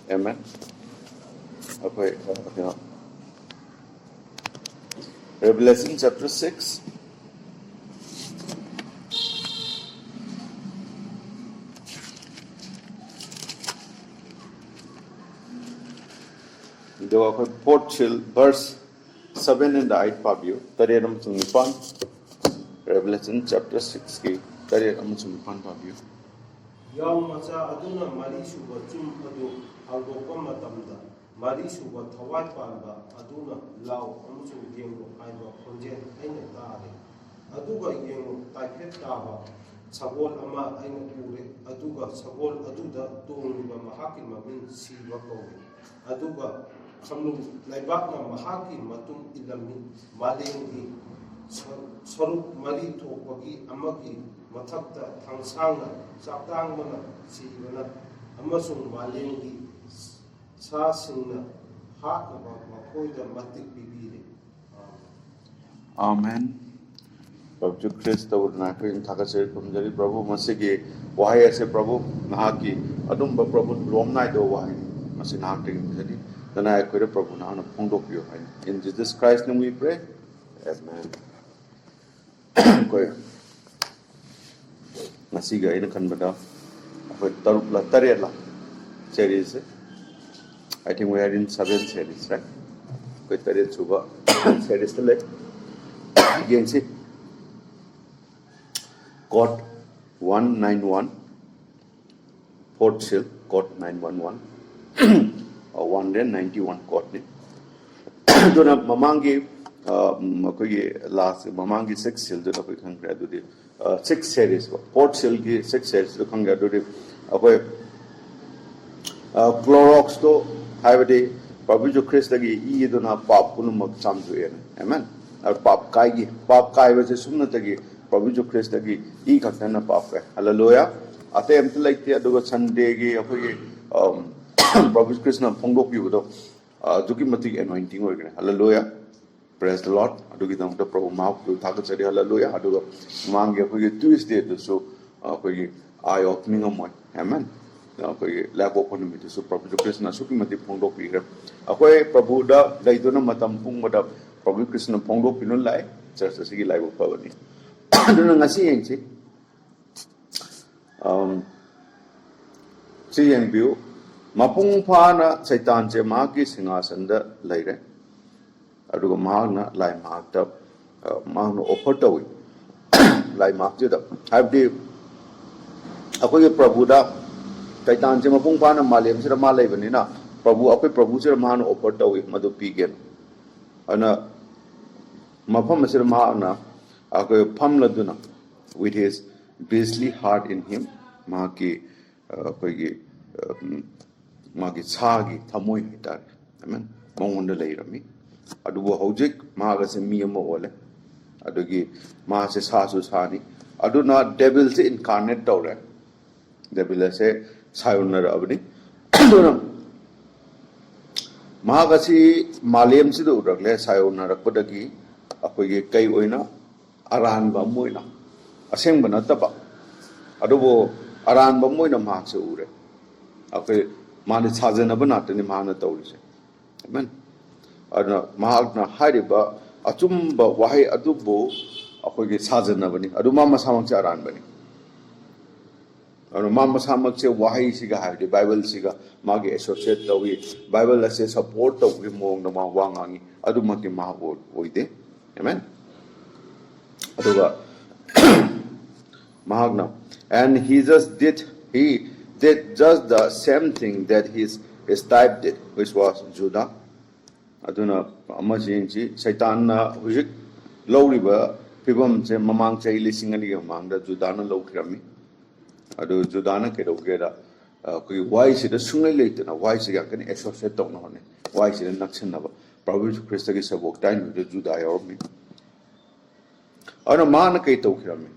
Amen. Okay. Revelation chapter 6. Do a port chill verse 7 and 8 pabio. Tariram Sunipan. Revelation chapter 6 ki Tariram Sunipan pabio. Young Macha Aduna Marisu Chum Adu Algopama Tamda Marisu Tawai Panda Aduna Lao Amusu Yengo Aiba Konjen Aina Tari Aduga Yengo Taipet Tava Sabol Ama Aina Pure Aduga Sabol Aduda Tunga Mahaki Mamin Siva Kogi Aduga Kamu Laibakna Mahaki Matum Ilami Malengi Sarup Mari Topagi Amaki Matakta Tangsanga Saptangmana Sivana Amasung Malengi Sasina Hakaba Makoida Matik Bibiri. Amen. Prabhu Christ would not in Takasir from the Prabhu Masigi, why I say Prabhu Nahaki, Adumba Prabhu Lomnai do why Masinaki, then I could a Prabhu Nana Pondopio. In Jesus Christ's name we pray. Amen. Nasiga in a Kanbada with Tarupla Tarela series. I think we are in 7 series, right? With Taret Suba series to let again see Code 191 Port Sill, Code 911 or 191 Code. Dona Mamangi last Mamangi 6 Sill, the African graduate. 6 series, Port Sill 6 series, the congratulative away Clorox to have a Prabhu Christ again, Eduna Pop Punumak Samsu. Amen. Pop Kai was a Sunatagi, Prabhu Christ again, E. Katana Pop. Hallelujah. Attempt like the other Sunday of Prabhu Krishna Pongo Pudo, Dukimati anointing organ. Hallelujah. Praise the Lord. I do get them the problem mouth to Takasari. Hallelujah. I do Mangi for you Tuesday to so for you eye opening on my amen. Now for you lap open me to so Prabhu Krishna Sukimati Pongo Pira. Away Prabhuda, Laiduna Matam Pumada, Prabhu Krishna Pongo Pinul Lai, just as he live of Pavani. I don't know, see, see and view Mapung Pana Saitan Maki Singas and the Laire. Aduga Magna, like marked up, Magna Opotowi, like marked it up. Have the Apoya Prabuda, Titan Jimapungpana Malim, Sirama Levanina, Prabu Ape Prabu Man Opotowi, Madu Pigan. And a Mapama Ako Pamladuna, with his beastly heart in him, Maki Sagi, Tamoy, amen. Mongunda later me. Adubo Hojik, Magas and Miyama Ole, Adugi, Masis Hasus Hani, Aduna devils incarnate Dore. Devil say, Sayunar Abdi. Magasi Maliam Sidu, less Sayunar Kodagi, Akoye Kayuina, Aran Bamuina, Asem Banatapa, Adubo Aran Bamuina Maxure, Ake Manis Hazan Abanat and the Mana Tolis. Amen. Mahagna Hariba, Atumba, Wahi Adubo, Akogi Sazanabani, Adumama Samak Aranbani. Mama Samak say Wahi Siga, the Bible Siga, Magi associate the way, Bible as a support of Wimong the Wangangi, Adumaki Mahwood, Oide. Amen. Aduba Mahagna. And he did just the same thing that his type did, which was Judah. Aduna Amajinchi, Saitana, Hujik, Low River, Pibum, Mamang Chay, listening among the Judana Lokrami. Adu Judana Kedogeda, why is it a sooner later? Why is it an associate on it? Why is it a Naxanava? Probably Christa is a walk time with the Judai or me. Anamana Ketokirami.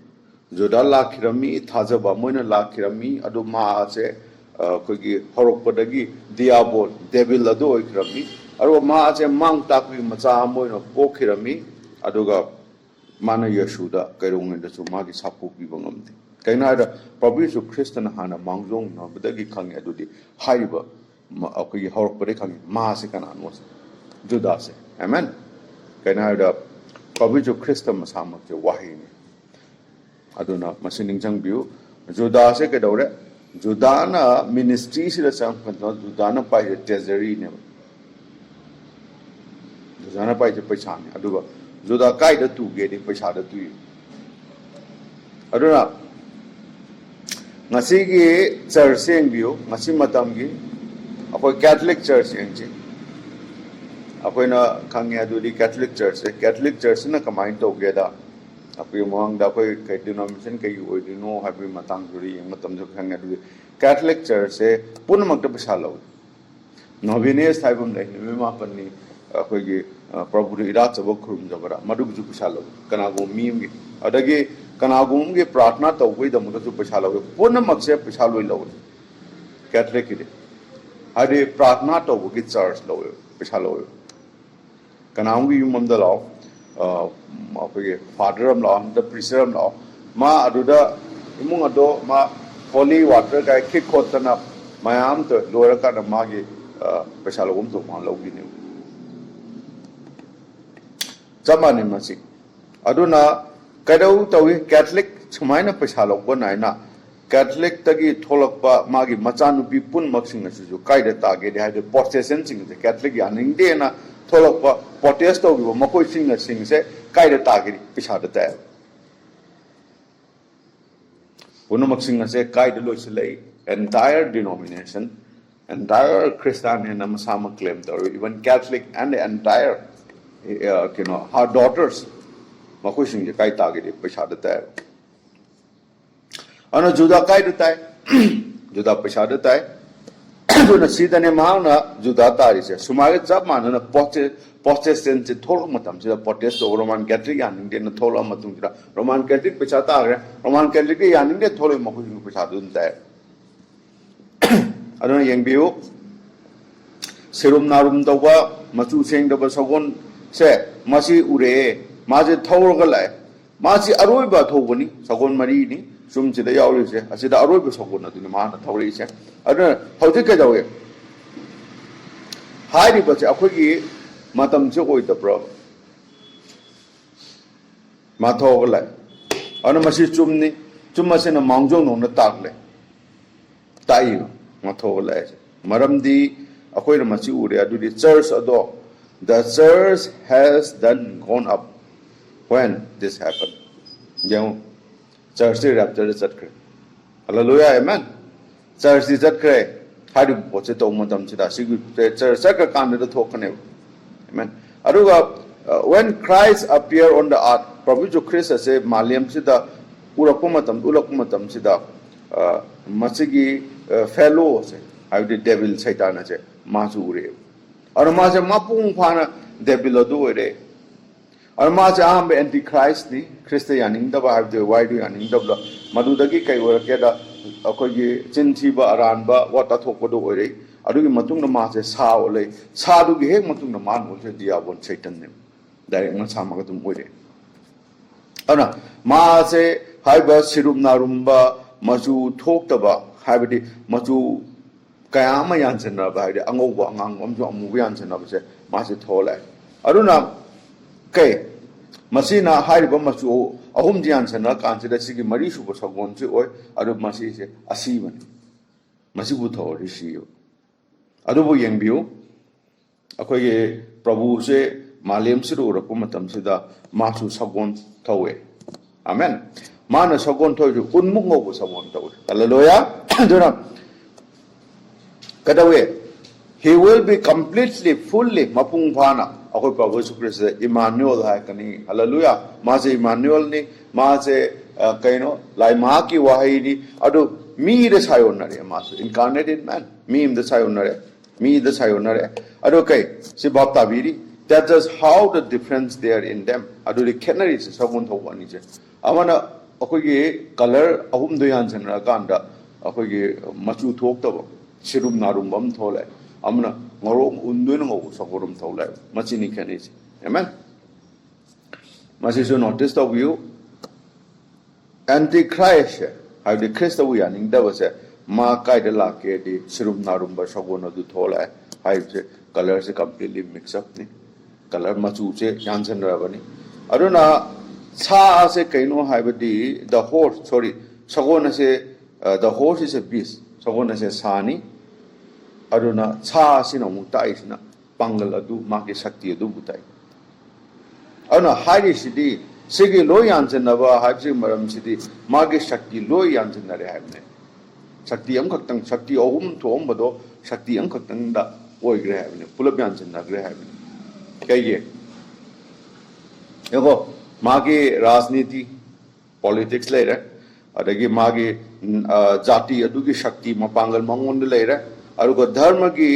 Judala Kirami, Tazaba Mona La Kirami, Aduma se, Kogi, Horokodagi, Diabol, Devil Ado Kirami. Aru Maas and Mang Taki Mazamoin of Okirami, Aduga Mana Yashuda, Karung and the Sumagi Sapu Bibangam. Kainada, probably to Christian Hana Mangzong, no, but the Kang Adudi, Haiba, ꯑꯩꯈꯣꯏꯒꯤ ꯍꯧꯔꯛꯄꯗꯩ ꯈꯪꯉꯤ ꯃꯥꯁꯦ ꯀꯅꯥꯅꯣ ꯖꯨꯗꯥꯁꯦ ꯑꯦꯃꯦꯟ ꯀꯩꯅꯣ ꯍꯥꯏꯕꯗ ꯄ꯭ꯔꯚꯨ Jesus Christ ꯃꯁꯥꯃꯛꯁꯦ ꯋꯥꯍꯩꯅꯤ ꯑꯗꯨꯅ ꯃꯁꯤ ꯅꯤꯡꯁꯤꯡꯕꯤꯌꯨ ꯖꯨꯗꯥꯁꯦ ꯀꯩꯗꯧꯔꯦ ꯖꯨꯗꯥꯅ ꯃꯤꯅꯤꯁꯇ꯭ꯔꯤꯁꯤꯗ ꯆꯪꯉꯛꯄꯗ ꯖꯨꯗꯥꯅ ꯄꯥꯏꯁꯦ ꯇ꯭ꯔꯦꯖꯔꯤꯅꯦꯕ ꯖꯨꯗꯥꯅ ꯄꯥꯏꯁꯦ ꯄꯩꯁꯥꯅꯤ ꯑꯗꯨꯒ ꯖꯨꯗꯥ ꯀꯥꯏꯗ ꯇꯨꯒꯦꯗꯤ ꯄꯩꯁꯥꯗ ꯇꯨꯏ ꯑꯗꯨꯅ ꯉꯁꯤꯒꯤ ꯆꯔꯆꯁꯦ ꯌꯦꯡꯕꯤꯌꯨ ꯉꯁꯤ ꯃꯇꯝꯒꯤ ꯑꯩꯈꯣꯏ ꯀꯦꯊꯂꯤꯛ ꯆꯔꯆ ꯌꯦꯡꯁꯤ ꯑꯩꯈꯣꯏꯅ ꯈꯪꯉꯦ ꯑꯗꯨꯗꯤ ꯀꯦꯊꯂꯤꯛ ꯆꯔꯆꯁꯤꯅ ꯀꯃꯥꯏꯅ ꯇꯧꯒꯦꯗ ꯑꯩꯈꯣꯏꯒꯤ ꯃꯃꯥꯡꯗ ꯑꯩꯈꯣꯏ ꯀꯩ ꯗꯤꯅꯣꯃꯤꯅꯦꯁꯟ ꯀꯩꯒꯤ ꯑꯣꯏꯗꯣꯏꯅꯣ ꯍꯥꯏꯕꯒꯤ ꯃꯇꯥꯡꯗꯨꯗ ꯌꯦꯡꯕ ꯃꯇꯝꯗ ꯈꯪꯉꯦ ꯑꯗꯨꯗꯤ ꯀꯦꯊꯂꯤꯛ ꯆꯔꯆꯁꯦ ꯄꯨꯝꯅꯃꯛꯇ ꯄꯩꯁꯥ ꯂꯧꯏ ꯅꯣꯚꯤꯅꯦꯁ ꯍꯥꯏꯕ ꯑꯃ ꯂꯩ ꯅꯨꯃꯤꯠ ꯃꯥꯄꯟꯅꯤ ꯑꯩꯈꯣꯏꯒꯤ ꯄ꯭ꯔꯚꯨꯗ ꯏꯔꯥꯠꯆꯕ ꯈꯨꯔꯨꯝꯖꯕꯗ ꯃꯗꯨꯒꯤꯁꯨ ꯄꯩꯁꯥ ꯂꯧꯏ ꯀꯅꯥꯒꯨꯝꯕ ꯃꯤ ꯑꯃꯒꯤ ꯑꯗꯒꯤ ꯀꯅꯥꯒꯨꯝꯕ ꯑꯃꯒꯤ ꯄ꯭ꯔꯥꯊꯅꯥ ꯇꯧꯕꯒꯤꯗꯃꯛꯇꯁꯨ ꯄꯩꯁꯥ ꯂꯧꯏ ꯄꯨꯝꯅꯃꯛꯁꯦ ꯄꯩꯁꯥ ꯂꯣꯏ ꯂꯧꯏ ꯀꯦꯊꯂꯤꯛꯀꯤꯗꯤ ꯍꯥꯏꯗꯤ ꯄ꯭ꯔꯥꯊꯅꯥ ꯇꯧꯕꯒꯤ ꯆꯥꯔꯖ ꯂꯧꯋꯦꯕ ꯄꯩꯁꯥ ꯂꯧꯋꯦꯕ ꯀꯅꯥꯒꯨꯝꯕꯒꯤ ꯌꯨꯝ ꯑꯃꯗ ꯂꯥꯛꯑꯣ ꯑꯩꯈꯣꯏꯒꯤ ꯐꯥꯗꯔ ꯑꯃ ꯂꯥꯛꯑꯣ ꯑꯃꯗ ꯄ꯭ꯔꯤꯁꯔ ꯑꯃ ꯂꯥꯛꯑꯣ ꯃꯥ ꯑꯗꯨꯗ ꯏꯃꯨꯡ ꯑꯗꯣ ꯃꯥ ꯍꯣꯂꯤ ꯋꯥꯇꯔ ꯀꯥꯏ ꯈꯤꯛ ꯈꯣꯠꯇꯅ ꯃꯌꯥꯝ ꯂꯣꯏꯔꯀꯥꯟꯗ ꯃꯥꯒꯤ ꯄꯩꯁꯥ ꯂꯧꯐꯝ ꯊꯣꯛꯄ ꯂꯧꯈꯤꯅꯦꯕ ꯆꯞ ꯃꯥꯟꯅꯩ ꯃꯁꯤ ꯑꯗꯨꯅ ꯀꯩꯗꯧ ꯇꯧꯏ ꯀꯦꯊꯂꯤꯛ ꯁꯨꯃꯥꯏꯅ ꯄꯩꯁꯥ ꯂꯧꯕ ꯅꯥꯏꯅ ꯀꯦꯊꯂꯤꯛꯇꯒꯤ ꯊꯣꯛꯂꯛꯄ ꯃꯥꯒꯤ ꯃꯆꯥꯅꯨꯄꯤ ꯄꯨꯝꯅꯃꯛꯁꯤꯡ ꯑꯁꯤꯁꯨ ꯀꯥꯏꯗ ꯇꯥꯒꯦꯗꯤ ꯍꯥꯏꯕꯗꯤ ꯄ꯭ꯔꯣꯇꯦꯁꯇꯦꯟꯁꯤꯡꯁꯦ ꯀꯦꯊꯂꯤꯛ ꯌꯥꯅꯤꯡꯗꯦꯅ ꯊꯣꯛꯂꯛꯄ ꯄ꯭ꯔꯣꯇꯦꯁ ꯇꯧꯈꯤꯕ ꯃꯈꯣꯏꯁꯤꯡꯁꯦ ꯀꯥꯏꯗ ꯇꯥꯒꯦ ꯄꯩꯁꯥꯗ ꯇꯥꯏ ꯄꯨꯝꯅꯃꯛꯁꯤꯡ ꯑꯁꯦ ꯀꯥꯏꯗ ꯂꯣꯏꯁꯤꯜꯂꯛꯏ ꯑꯦꯟꯇꯥꯌꯔ ꯗꯤꯅꯣꯃꯤꯅꯦꯁꯟ ꯑꯦꯟꯇꯥꯌꯔ ꯈ꯭ꯔꯤꯁꯇꯥꯟ ꯍꯦꯟꯅ ꯃꯁꯥꯃꯛ ꯀ꯭ꯂꯦꯝ ꯇꯧꯔꯤ ꯏꯚꯟ ꯀꯦꯊꯂꯤꯛ ꯑꯦꯟ ꯑꯦꯟꯇꯥꯌꯔ ꯀꯩꯅꯣ ꯍꯥꯔ ꯗꯣꯇꯔꯁ ꯃꯈꯣꯏꯁꯤꯡꯁꯦ ꯀꯥꯏ ꯇꯥꯒꯦꯗꯤ ꯄꯩꯁꯥꯗ ꯇꯥꯏ ꯑꯗꯨꯅ ꯖꯨꯗꯥ ꯀꯥꯏꯗ ꯇꯥꯏ ꯖꯨꯗꯥ ꯄꯩꯁꯥꯗ ꯇꯥꯏ ꯑꯗꯨꯅ ꯁꯤꯗꯅꯦ ꯃꯍꯥꯛꯅ ꯖꯨꯗꯥ ꯇꯥꯔꯤꯁꯦ ꯁꯨꯃꯥꯏꯅ ꯆꯞ ꯃꯥꯟꯅꯅ ꯄ꯭ꯔꯣꯇꯦꯁꯇꯦꯟꯁꯦ ꯊꯣꯛꯂꯛꯄ ꯃꯇꯝꯁꯤꯗ ꯄ꯭ꯔꯣꯇꯦꯁ ꯇꯧꯕ ꯔꯣꯃꯥꯟ ꯀꯦꯊꯂꯤꯛ ꯌꯥꯅꯤꯡꯗꯦꯅ ꯊꯣꯛꯂꯛꯑ ꯃꯇꯨꯡꯁꯤꯗ ꯔꯣꯃꯥꯟ ꯀꯦꯊꯂꯤꯛ ꯄꯩꯁꯥ ꯇꯥꯈ꯭ರೆ ꯔꯣꯃꯥꯟ ꯀꯦꯊꯂꯤꯛꯀꯤ ꯌꯥꯅꯤꯡꯗꯦ ꯊꯣꯛꯂꯛꯏ ꯃꯈꯣꯏꯁꯤꯡꯒꯤ ꯄꯩꯁꯥꯗꯨ ꯑꯗꯨꯝ ꯇꯥꯏ ꯑꯗꯨꯅ ꯌꯦꯡꯕꯤꯌꯨ ꯁꯦꯔꯨꯝ ꯅꯥꯔꯨꯝ ꯇꯧꯕ ꯃꯆꯨ ꯁꯦꯡꯗꯕ ꯁꯒꯣꯜꯁꯦ ꯃꯁꯤ ꯎꯔꯛꯑꯦ ꯃꯥꯁꯦ ꯊꯧꯔꯒ ꯂꯥꯛꯑꯦ ꯃꯥꯁꯤ ꯑꯔꯣꯏꯕ ꯊꯧꯕꯅꯤ ꯁꯒꯣꯜ ꯃꯔꯤꯅꯤ ꯆꯨꯝꯁꯤꯗ ꯌꯥꯎꯔꯤꯁꯦ ꯑꯁꯤꯗ ꯑꯔꯣꯏꯕ ꯁꯒꯣꯜ ꯑꯗꯨꯅꯤ ꯃꯥꯅ ꯊꯧꯔꯛꯏꯁꯦ ꯑꯗꯨꯅ ꯍꯧꯖꯤꯛ ꯀꯩꯗꯧꯋꯦ ꯍꯥꯏꯔꯤꯕꯁꯦ ꯑꯩꯈꯣꯏꯒꯤ ꯃꯇꯝꯁꯦ ꯑꯣꯏꯗꯕ꯭ꯔꯣ ꯃꯥ ꯊꯧꯔꯒ ꯂꯥꯛꯑꯦ ꯑꯗꯨꯅ ꯃꯁꯤ ꯆꯨꯝꯅꯤ ꯆꯨꯝ ꯑꯁꯤꯅ ꯃꯥꯡꯖꯧꯅꯧꯅ ꯇꯥꯛꯂꯦ ꯇꯥꯛꯏꯕ ꯃꯥ ꯊꯧꯔꯒ ꯂꯥꯛꯑꯦ ꯃꯔꯝꯗꯤ ꯑꯩꯈꯣꯏꯅ ꯃꯁꯤ ꯎꯔꯦ ꯑꯗꯨꯗꯤ ꯆꯔꯆ ꯑꯗꯣ the church has done gone up when this happened ꯌꯦꯡꯉꯨ ꯆꯔꯆꯁꯤ ꯔꯦꯞꯆꯔꯗ ꯆꯠꯈ꯭ꯔꯦ ꯍꯜꯂꯦꯂꯨꯌꯥ ꯑꯃꯦꯟ ꯆꯔꯆꯁꯤ ꯆꯠꯈ꯭ꯔꯦ ꯍꯥꯏꯔꯤꯕ ꯄꯣꯠꯁꯦ ꯇꯧꯕ ꯃꯇꯝꯁꯤꯗ ꯑꯁꯤꯒꯤ ꯆꯔꯆ ꯆꯠꯈ꯭ꯔꯀꯥꯟꯗ ꯊꯣꯛꯀꯅꯦꯕ ꯑꯃꯦꯟ ꯑꯗꯨꯒ when Christ appeared on the earth ꯄ꯭ꯔꯚꯨ ꯖꯤꯁꯨ ꯈ꯭ꯔꯤꯁ ꯑꯁꯦ ꯃꯥꯂꯦꯝꯁꯤꯗ ꯎꯠꯂꯛꯄ ꯃꯇꯝꯁꯤꯗ ꯃꯁꯤꯒꯤ ꯐꯦꯂꯣꯁꯦ ꯍꯥꯏꯕꯗꯤ ꯗꯦꯚꯤꯜ ꯁꯩꯇꯥꯟ ꯑꯁꯦ ꯃꯥꯁꯨ ꯎꯔꯛꯑꯦꯕ ꯑꯗꯨ ꯃꯥꯁꯦ ꯃꯄꯨꯡ ꯐꯥꯅ ꯗꯦꯚꯤꯜ ꯑꯗꯨ ꯑꯣꯏꯔꯦ ꯑꯗꯨ ꯃꯥꯁꯦ ꯑꯍꯥꯟꯕ ꯑꯦꯟꯇꯤ ꯈ꯭ꯔꯥꯏꯁꯅꯤ ꯈ꯭ꯔꯤꯁꯇ ꯌꯥꯅꯤꯡꯗꯕ ꯍꯥꯏꯕꯗꯤ ꯋꯥꯏꯗꯨ ꯌꯥꯅꯤꯡꯗꯕꯗ ꯃꯗꯨꯗꯒꯤ ꯀꯩ ꯑꯣꯏꯔꯛꯀꯦꯗ ꯑꯩꯈꯣꯏꯒꯤ ꯆꯤꯟ ꯊꯤꯕ ꯑꯔꯥꯟꯕ ꯋꯥ ꯇꯥꯊꯣꯛꯄꯗꯨ ꯑꯣꯏꯔꯛꯏ ꯑꯗꯨꯒꯤ ꯃꯇꯨꯡꯗ ꯃꯥꯁꯦ ꯁꯥ ꯑꯣꯜꯂꯛꯏ ꯁꯥꯗꯨꯒꯤ ꯍꯦꯛ ꯃꯇꯨꯡꯗ ꯃꯥꯅ ꯑꯣꯏꯔꯤꯁꯦ ꯗꯤꯌꯥꯕꯣꯟ ꯁꯩꯇꯟꯅꯦꯕ ꯗꯥꯏꯔꯦꯛ ꯃꯁꯥꯃꯛ ꯑꯗꯨꯝ ꯑꯣꯏꯔꯛꯑꯦ ꯑꯗꯨꯅ ꯃꯥꯁꯦ ꯍꯥꯏꯕ ꯁꯤꯔꯨꯝ ꯅꯥꯔꯨꯝꯕ ꯃꯆꯨ ꯊꯣꯛꯇꯕ ꯍꯥꯏꯕꯗꯤ ꯃꯆꯨ ꯀꯌꯥ ꯑꯃ ꯌꯥꯟꯁꯤꯟꯅꯕ ꯍꯥꯏꯕꯗꯤ ꯑꯉꯧꯕ ꯑꯉꯥꯡꯕ ꯑꯃꯁꯨ ꯑꯃꯨꯕ ꯌꯥꯟꯁꯤꯟꯅꯕꯁꯦ ꯃꯥꯁꯦ ꯊꯣꯛꯂꯛꯑꯦ ꯑꯗꯨꯅ ꯃꯁꯤꯅ ꯍꯥꯏꯔꯤꯕ ꯃꯆꯨ ꯑꯍꯨꯝꯁꯤ ꯌꯥꯟꯁꯤꯟꯅ ꯀꯥꯟꯁꯤꯗ ꯁꯤꯒꯤ ꯃꯔꯤꯁꯨꯕ ꯁꯒꯣꯜꯁꯤ ꯑꯣꯏ ꯑꯗꯨ ꯃꯁꯤꯁꯦ ꯑꯁꯤꯕꯅꯤ ꯃꯁꯤꯕꯨ ꯊꯧꯔꯗꯤ ꯁꯤꯌꯦꯕ ꯑꯗꯨꯕꯨ ꯌꯦꯡꯕꯤꯌꯨ ꯑꯩꯈꯣꯏꯒꯤ ꯄ꯭ꯔꯚꯨꯁꯦ ꯃꯥꯂꯦꯝꯁꯤꯗ ꯎꯔꯛꯄ ꯃꯇꯝꯁꯤꯗ ꯃꯥꯁꯨ ꯁꯒꯣꯜ ꯊꯧꯋꯦ ꯑꯃꯦꯟ ꯃꯥꯅ ꯁꯒꯣꯜ ꯊꯧꯏꯁꯨ ꯎꯟꯃꯨꯛ ꯉꯧꯕ ꯁꯒꯣꯜ ꯊꯧꯋꯦ ꯍꯜꯂꯦꯂꯨꯌꯥ ꯑꯗꯨꯅ ꯀꯩꯗꯧꯋꯦ he will be completely fully ꯃꯄꯨꯡ ꯐꯥꯅ ꯑꯩꯈꯣꯏ ꯄ꯭ꯔꯚꯨ ꯌꯤꯁꯨ ꯈ꯭ꯔꯤꯁꯇ ꯏꯃꯥꯅꯨꯑꯦꯜ ꯍꯥꯏꯔꯛꯀꯅꯤ ꯍꯜꯂꯦꯂꯨꯌꯥ ꯃꯥꯁꯦ ꯏꯃꯥꯅꯨꯑꯦꯜꯅꯤ ꯃꯥꯁꯦ ꯀꯩꯅꯣ ꯂꯥꯏꯃꯍꯥꯛꯀꯤ ꯋꯥꯍꯩꯅꯤ ꯑꯗꯨ ꯃꯤꯗ ꯁꯥꯌꯣꯟꯅꯔꯦ ꯃꯥꯁꯨ incarnated man ꯃꯤ ꯑꯃꯗ ꯁꯥꯌꯣꯟꯅꯔꯦ ꯃꯤꯗ ꯁꯥꯌꯣꯟꯅꯔꯦ ꯑꯗꯨ ꯁꯤ ꯚꯥꯞ ताबीरी that is how the difference there in them ꯑꯗꯨꯗꯤ ꯈꯦꯠꯅꯔꯤꯁꯦ ꯁꯒꯣꯜ ꯊꯧꯕ ꯑꯅꯤꯁꯦ ꯑꯃꯅ ꯑꯩꯈꯣꯏꯒꯤ ꯀꯂꯔ ꯑꯍꯨꯝꯗꯣ ꯌꯥꯟꯁꯤꯟꯅꯔꯀꯥꯟꯗ ꯑꯩꯈꯣꯏꯒꯤ ꯃꯆꯨ ꯊꯣꯛꯇꯕ ꯁꯤꯔꯨꯝ ꯅꯥꯔꯨꯝꯕ ꯑꯃ ꯊꯣꯛꯂꯛꯑꯦ ꯑꯃꯅ ꯉꯧꯔꯣꯛ ꯎꯟꯗꯣꯏꯅ ꯉꯧꯕ ꯁꯒꯣꯜ ꯑꯃ ꯊꯣꯛꯂꯛꯑꯦ ꯃꯁꯤꯅꯤ ꯈꯦꯠꯅꯩꯁꯦ ꯑꯦꯃꯦꯟ ꯃꯁꯤꯁꯨ ꯅꯣꯇꯤꯁ ꯇꯧꯕꯤꯌꯨ ꯑꯦꯟꯇꯤ ꯈ꯭ꯔꯥꯏꯁꯁꯦ ꯍꯥꯏꯕꯗꯤ ꯈ꯭ꯔꯤꯁꯇꯕꯨ ꯌꯥꯅꯤꯡꯗꯕꯁꯦ मा कायद लाके दी सिरुम नारुम बा सगोन अदु थोला हाय से कलर से कंप्लीटली मिक्स अप नि कलर मचू से यानसन रबनी अरुना सा से कइनो हायबदी द हॉर्स सॉरी सगोन से द हॉर्स इज अ बीस सगोन से सानी अरुना सा सिना मुताई सिना पांगल अदु माके शक्ति अदु बुताई अरुना हायरी सिदी सिगी लो यानजनबा हायबसि मरम सिदी मागे शक्ति लो यानजनरे हायबने शक्ति अमखक्तंग शक्ति अहुम थोमबदो शक्ति अमखक्तंग दा ओइग्रे हायबने पुलप यानजनग्रे हायबने कइगे देखो मागे राजनीति पॉलिटिक्स लेरे अदगी मागे जाति अदुगी शक्ति मपांगल मंगोंद लेरे अरुगो धर्म की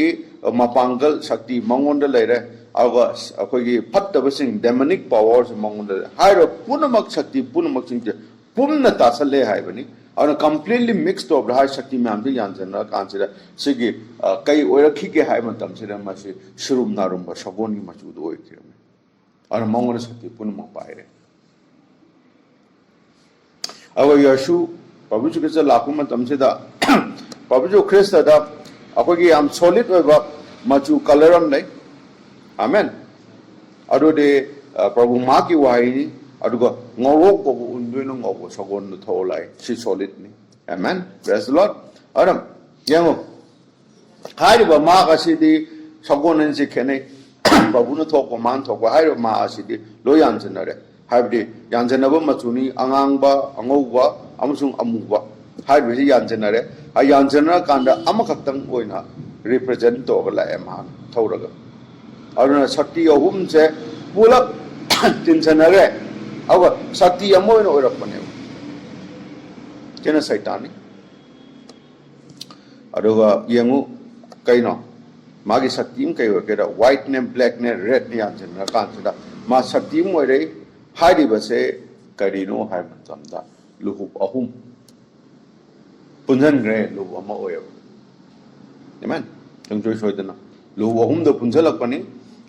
मपांगल शक्ति मंगोंद लेरे अरुगो अखोगी फत्तबसिंग डेमोनिक पावर्स मंगोंद हायरो पुनमक शक्ति पुनमक सिंग पुन्न तासले हायबनी और कंप्लीटली मिक्स्ड ऑफ हाय शक्ति मैम भी यानजना कांसिदा सिगी कई ओरखी के हाय मतम सिदा मसे शुरुम नारुम ब सगोनी मचुद ओइकिरम और मंगोन शक्ति पुनमक पायरे अब यशु पवित्र के लाखु मतम सिदा पवित्र ख्रिस्त दा अखोगी आम सॉलिड ओइबा मचु कलरम नै आमेन अदोदे प्रभु मा की वाहिनी अदुगा ngorok ko unduino ngobo sagon no tholai si solid ni amen praise the lord aram yango hari ba ma ka si di sagon en si khene babu no thok ko man thok ba hari ma si di lo yan janare habdi yan janaba machuni angang ba angau ba amusung amu ba hari bi yan janare a yan janara kanda amakhaktam oina represent to ba la ma thoraga aruna shakti ahum se pulak tin janare अब शक्ति अमोइन ओरपने केना सैतानी अदुगा यंगु कइनो मागी शक्ति कइ ओकेरा white ने black ने red ने यानजन कांसदा मा शक्ति मोरे हाइदि बसे करिनो हाय मतमदा लुहु अहुम पुंजन ग्रे लुहु अमा ओय आमेन जंजोय सोयदना लुहु अहुम द पुंजलकपनी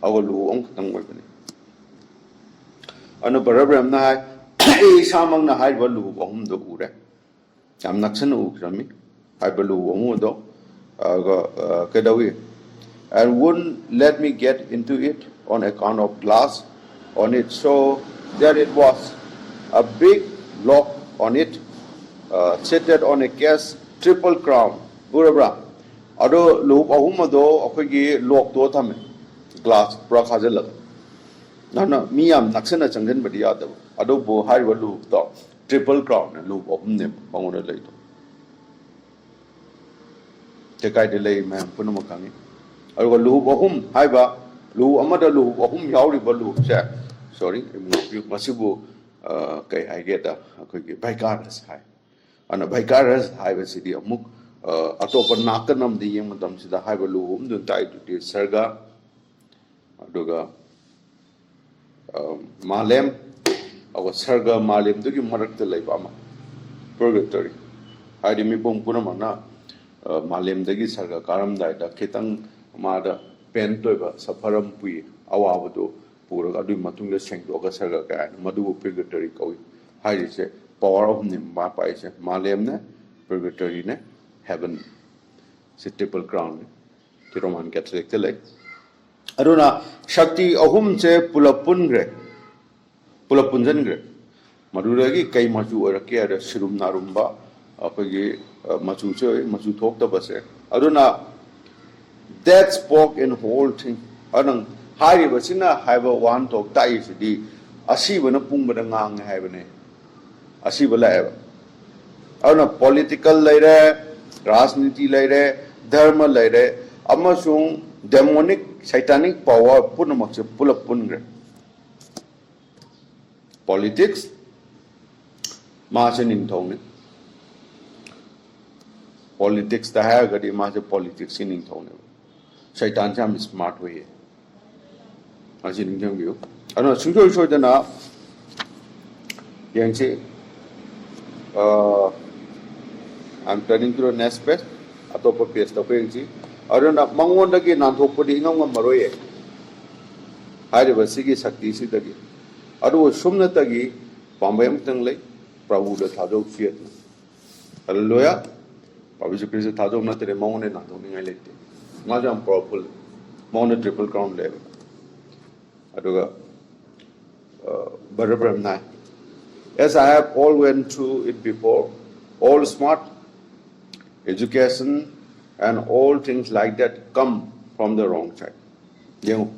अव लुहु अम खतंग ओयबनी अनु बराबर ना है सामंग ना हाय बलु बहुम दो उरे हम नक्सन उक्रमी हाय बलु बहुम दो केदावी and wouldn't let me get into it on account of glass on it so there it was a big lock on it seated on a case triple crown burabra ado lu bahum do akhoi lock do thame glass pra khajal ना मियाम नक्सना Changan बड़ी याद है अदो बो high वालू तो triple crown है लू बहुम ने बांगोने ले तो तेकाई दे ले मैं पुनः मकानी और वो लू बहुम हाई बा लू अमदा लू बहुम यावरी बलू से सॉरी मसिबो कई हाई गेटा कोई के भाईकारस हाई अन भाईकारस हाई बसिदी अमुक अतोपर नाकनम दी यंग मतम सिदा हाई बलू बहुम दुन ताई टू सरगा अदोगा मालेम और सर्ग मालेम दुगी मरक्त लेबा मा पर्गेटरी हाइदि मिपुम पुनमना मालेम दगी सर्ग कारम दाइदा खितंग मादा पेन तोइबा सफरम पुई अवाबदो पुरग अदु मतुंग सेंगदोगा सर्ग का मदु पर्गेटरी कोइ हाइदि से पावर ऑफ निम मा पाइसे मालेम ने पर्गेटरी ने हेवन से ट्रिपल क्राउन कि रोमन कैथोलिक ते ले अरुना शक्ति अहुम से पुलपुंजनग्रे मधुरगी कई मचु ओरके अर सिरुम नारुम्बा अखोगी मचु से मचु थोक्तबसे Aruna that spoke in whole thing anang hari basina haiba wan tok tai sidi asibana pungbada ngang haibane asibala eba aruna political laire rajniti laire dharma laire amasung demonic satanic power punamak se pulap pungre politics ma se ning thong ne politics ta hai gadi ma se politics ning thong ne satan jam smart way a ji ning jang biu ano sungjo so de na yang che I'm turning to the next page atopa page ta page ji aruna mangon dagi nan thokpodi ngam ngam maroye hari basigi sakti si dagi aru sumna tagi pambayam tang lai prabhu da thadok fiat hallelujah Prabu Yesu Christ thado na tere maung ne na thong ni ngai lete ma jam powerful maung ne triple crown le aduga Brother Branham na as I have all went through it before, all smart education and all things like that come from the wrong side. Yang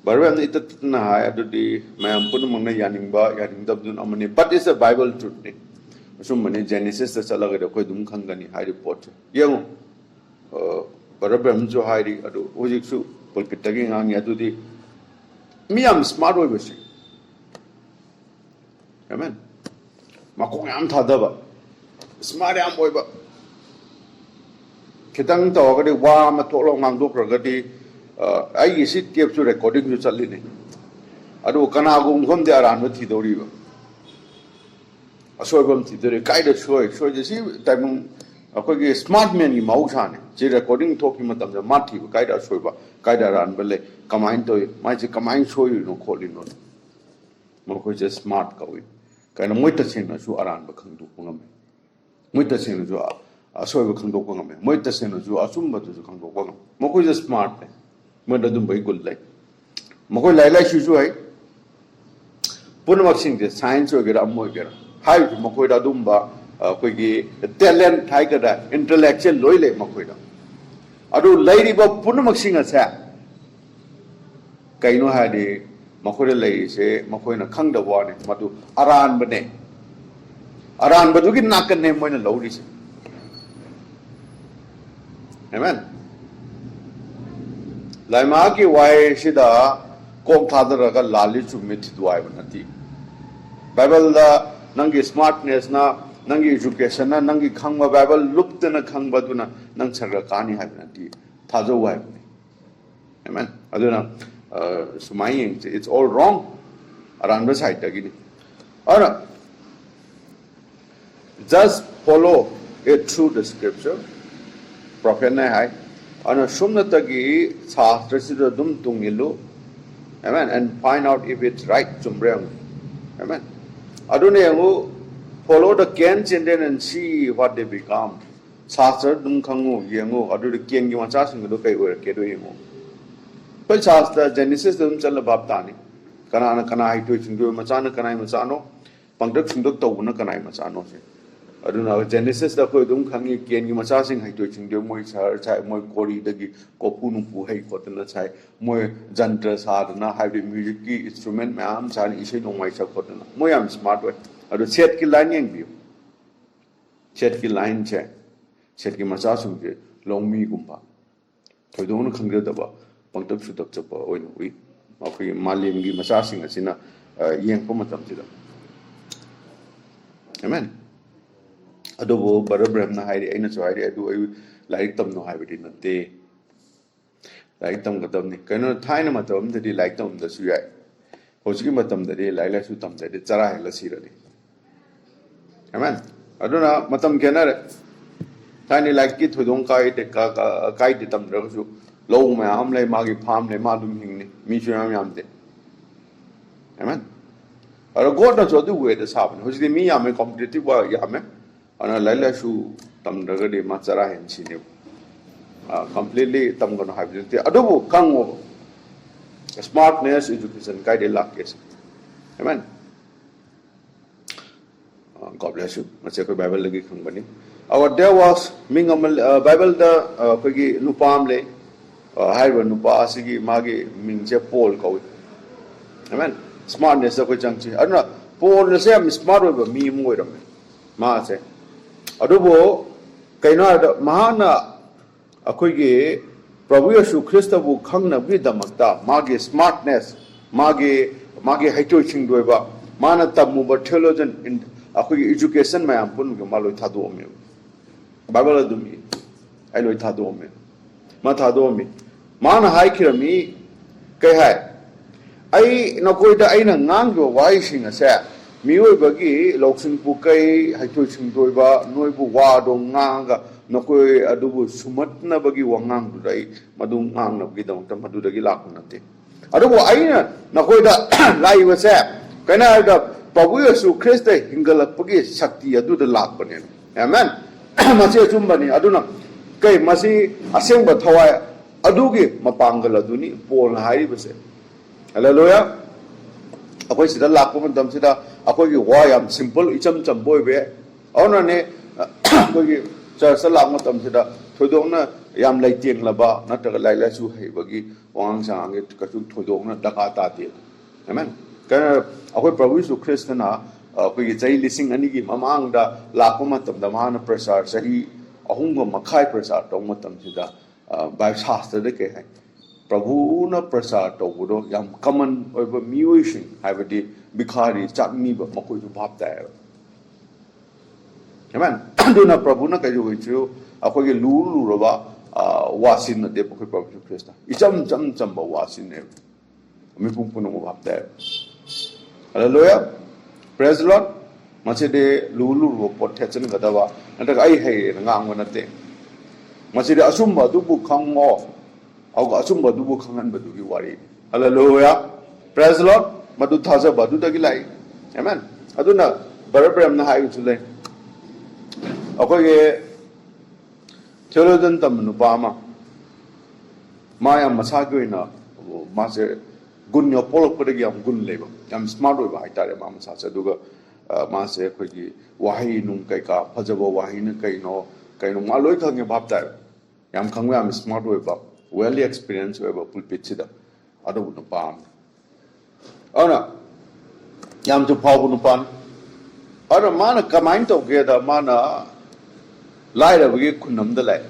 Brother Branham ita na hai adudi mayam pun mangna yaning dab dun amani, but it's a Bible truth ni. Masum mani Genesis ta chalaga da koi dum khangani hai report. Yang Brother Branham jo hai ri adu ojik su pulpit tagi ngang adudi miyam smart oi basi. Amen. Makong yam thadaba. Smart yam oiba. Kitang tawagadi wa ma tolong ngangdok ragadi ai sit kep su recording su challi ne. Adu kana gum khom de aran ma thidori ba. Asoibam thidori kai da soi jesi time akoi ge smart man gi mausa ne. Je recording thok ki matam ja ma thi kai da soiba kai da ran bele kamain toy mai je kamain soi no kholi no. Mo ko je smart ka wi. Kaina moita sena su aran ba khang du ngam moita sena ju asoi ba khang du ngam moita sena ju asum ba ju khang du ngam mo ko je smart ne mo da dum bai gul lai mo ko lai lai su ai punmak sing de science ogera ammo ogera hai mo ko da dum ba ko gi talent hai ka da intellectual loi le mo ko da adu lai ri ba punmak sing asa kaino ha de Makoy lay se makoy na khang da wa ne madu aran badu gi nakan ne moy na lawri se amen lai ma ki wai sida kom thadar ga lali chu mit duai banati bible da nangi smartness na nangi education na nangi khangba bible lupta na khangba duna nang chaga kani ha banati thajo wai amen aduna Sumaying, it's all wrong. Around the side again. Or just follow it through the scripture. Prophet Nahai. On a Sumnatagi, Sahastra Dum Tungilu. Amen. And find out if it's right. Amen. Adunyangu, follow the Ken Chinden and see what they become. Sahastra Dum Kangu, Yangu, Adu the King you want to ask him to look at where Kedu. But Shastra Genesis dum chala baptani kana hai to chindu machana kana machano pangdak sinduk to na kana machano se aduna Genesis da ko dum khangi ken gi macha sing hai to chindu moi chai moi kori dagi kopu nu pu hai ko na chai moi jantra sadna hai de music ki instrument ma am chan isai no mai cha ko na moi am smart way adu chet ki line yang bi chet ki line che chet ki macha sung je long mi gumpa to dum na khangde da ba Pangtab sudak chapa oin ui akoi malim gi masa sing asina yeng po matam sida amen adobo Brother na hairi aina so hairi adu ai laik tam no haibidi nate laik tam gadam ni kano thaina matam de laik tam da su yai hoji matam de laila su tam de chara hela sirani amen aduna matam kenar thaini laik ki thodong kai de kai de tam ra su Low my arm lay magi palm lay madum hing me yamde. Amen. Or a god not so do way this happen. Who's the me am a competitive work yame on a lila shoe tam dragadi matsara and sinu. Completely tam gonna have it. Adobo kang over. Smartness education guide luck is. Amen. God bless you. Let's check the Bible company. Our there was Mingamal Bible the Peggy Nupamle. Haiba nupa asigi magi mingje Paul kawi. Amen. Smartness ako changchi. Aduna Paul na siya smart ba mi mo ram. Ma se. Adubo kaina da mahana akoi ge Prabhu Yesu Christa bu khangna bi damakta magi smartness magi haito chingdoi ba mana tamu ba theologian in akoi education ma ampun ge maloi thadu me. Bible dumi. Ai loi thadu me. Ma thadu me. Mana hai kirami kai hai ai nakoida aina nganggo wai singa sa mioi bagi loksing pukai hai to sing doiba noibu wa do nganga nakoi adubu sumatna bagi wangang du dai madu ngang na bagi dong madu dagi lak nate adubu aina nakoida lai wa sa kana da Prabhu Yesu Christ hingalak pagi sakti adu da lak panen Amen. Masih cuma ni, aduna kay masih asing berthawai, adugi mapanggal aduni pol hari bese. Hallelujah. Aku sudah lakukan dalam sudah aku ini wayam simple icam boy be. Awak ni aku ini saya lakukan dalam sudah thodong na yam lai tiang laba na tergalai su hai bagi orang sang angin kacu thodong na dakata dia. Amen. Kerana aku Prabhu Yesus Kristus na aku ini jadi lising ani ki mamang dah lakukan dalam mana prasar sahi ahung ko makai prasar dong dalam sudah baik sastra dek hai. Prabhu na prasad to budo yam common over musing have the bikari chak mi ba makoi ju bhap ta amen do na Prabhu na kayo wichu akoi ge lu ro ba wasin na de bakoi Prabhu Krista icham cham ba wasin ne mi pung pun mo bhap ta hallelujah praise the Lord mache de lu ro pot thechen ga da ba na ta ai hai ngang wa na te mache de asum ba du bu khang ngo Aku asum badu bukangan badu ki wari. Hallelujah. Praise the Lord. Badu thaza badu dagi lai. Amen. Aduna barabram na hayu chule. Aku ye theologian tam nupama. Maya masagyo ina mase gun yo polok padagi am gun leba. Am smart oi ba itare ma masasa duga mase ko ki wahi nung kai ka phajabo wahi na kai no maloi khange bapta. Yam khangwe am smart oi ba. Well experienced over pulpit sida adu no pam ona yam to pau no pan ara mana kamain to ge da mana lai da ge kunam da lai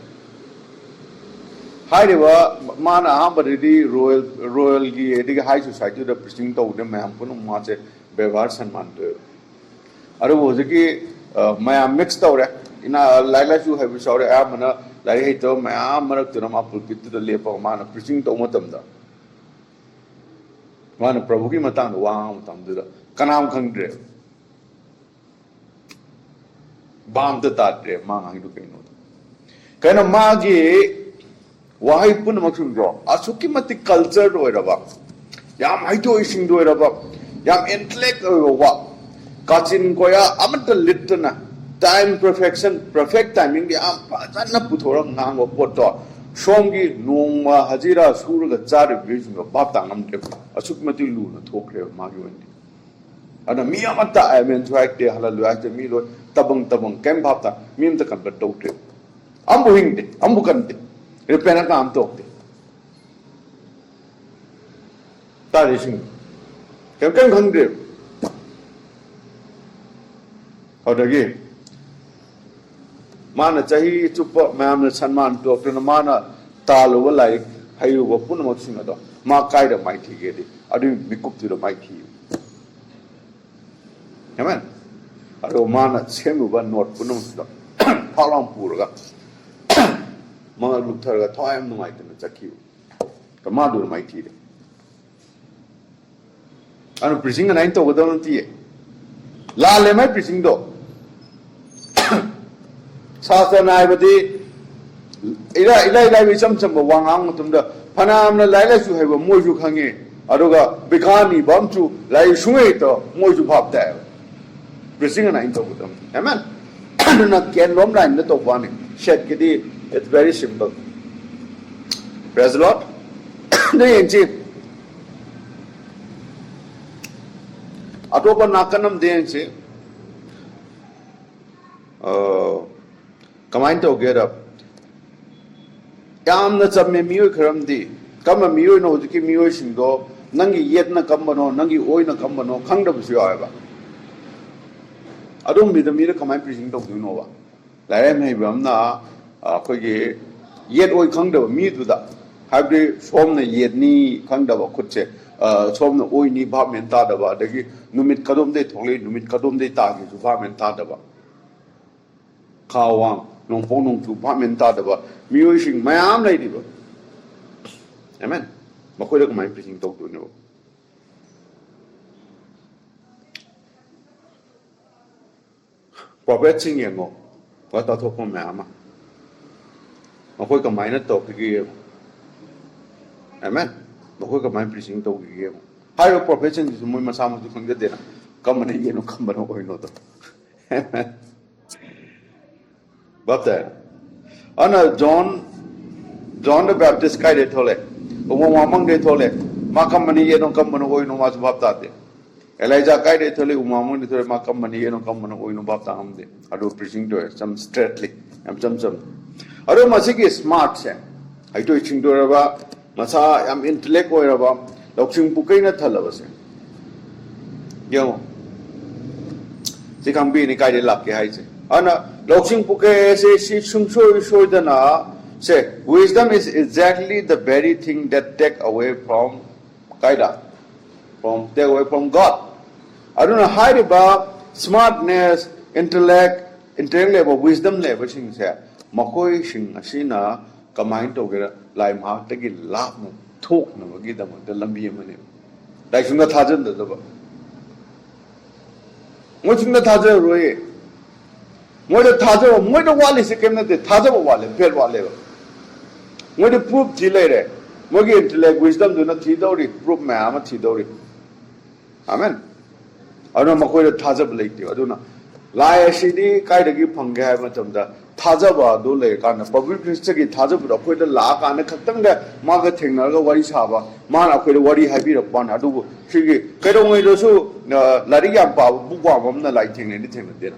hai de wa mana am bari royal gi edi high society da preaching to de mam pun ma che bevar sanman de ara wo je ki maya mix to re ina lai su hai bi so re a mana lai hai to maya marak tu nama pulpit tu lepa mana preaching to matam da mana Prabhu ki matang wa matam da kanam khangre bam ta tatre ma ngang du kaino kaina ma gi wahai pun maksum ro asuki mati culture do ra ba yam hai to ising do ra ba yam intellect wa kachin koya amata litna time perfect timing di am na puthora ngang pot to somgi nongma hajira suru ga char vision ga bap tang am de asukmati lu na thokre ma gi wendi ana mi amata I mean right de hallelujah de mi lo tabang kem bap ta mi ta kan ba to de ambu hing de ambu kan de repena ka am to de ta de sing kem khang de hodagi mana cahi cupa mam na sanman doctor na mana talu walai hayu wa pun mak singa do ma kai da mai thi ge di adu mikup tu da mai thi amen adu mana semu ba not pun do phalam pur ga ma lu thar ga thoyam nu mai ta chakhi ka ma du mai thi de anu preaching na into ga do ti la le mai preaching do Sasana ibadi ila wisam chamba wangang tumda phanam na lai su haiba moju khange aruga bikani bamchu lai sungai to moju bhap ta preaching na into budam amen na ken lom line na to bani shed kidi it's very simple praise the Lord ne enchi atopa nakanam de enchi Kamain to get up. Yam na cham me miyo kharam di. Kama miyo no jiki miyo shingo nangi yet na kambano nangi oi na kambano khang da busyo ba. Adum mi da mi da kamain preaching to du no ba. Lai me bam na ko ge yet oi khang da mi du da. Habri som na yet ni khang da ba khut che som na oi ni ba men ta da ba da gi numit kadom de thole numit kadom de ta gi ju ba men ta da ba. Kawang nong pong nong tu pa men ta da ba miyo sing mayam lai di ba amen makoi da kamai preaching to tu no prophet sing yang ngo wa ta tho ko mayam makoi kamai na to ki amen makoi kamai preaching to ki hayo prophet sing su moi masa mo tu khang de na kam ne ye no kam ba no oi no to amen Baptist. Ana John the Baptist kai de thole. Umamang de thole. Makam mani ye no kam mano oi no mas baptate. Elijah kai de thole umamang de thole makam mani ye no kam mano oi no bapta hamde. Ado preaching to some straightly. Am some. Ado masiki smart se. Ai to ching do raba masa am intellect oi raba lokching pukai na thala base. Yo. Sikang ni kai de lak ke hai se. Ana lokching pukai se si sungsoi dana say wisdom is exactly the very thing that take away from kaida, take away from God. I don't know how about smartness, intellect level, wisdom level things here. Makoi sing asina kamain to get lai ma take lap no talk no gida mo the lambi mane. Like sunga thajan da ba. Mo sunga thajan roye. Mo the thajan mo the wali se kemna de thajan wale pel wale. Mo the proof jile mo ge intellect wisdom do na thidori proof ma ama thidori. Amen. Ano makoi the thajan like ti aduna lai asidi kai de gi phang ga ma chamda thajaba do le kana public minister gi thajaba do khoi da la kana khaktang da ma ga thengna ga wari saba ma na khoi da wari habi ra pan adu shi gi kai do ngoi do su lari yam pa bu kwa bam na lai theng ni theng de na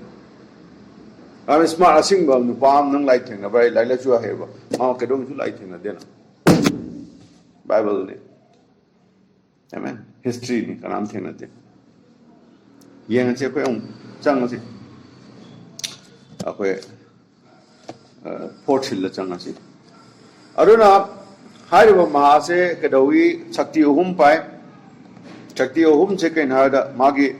am smart asing ba nu pam nang lai theng na bai lai la chu ha ba ma kai do chu lai theng na de na bible ni amen history ni kanam theng na de yang che ko ong chang si akwe portil la changa si aruna hariba ma se kadawi shakti uhum pai shakti uhum che kain hada magi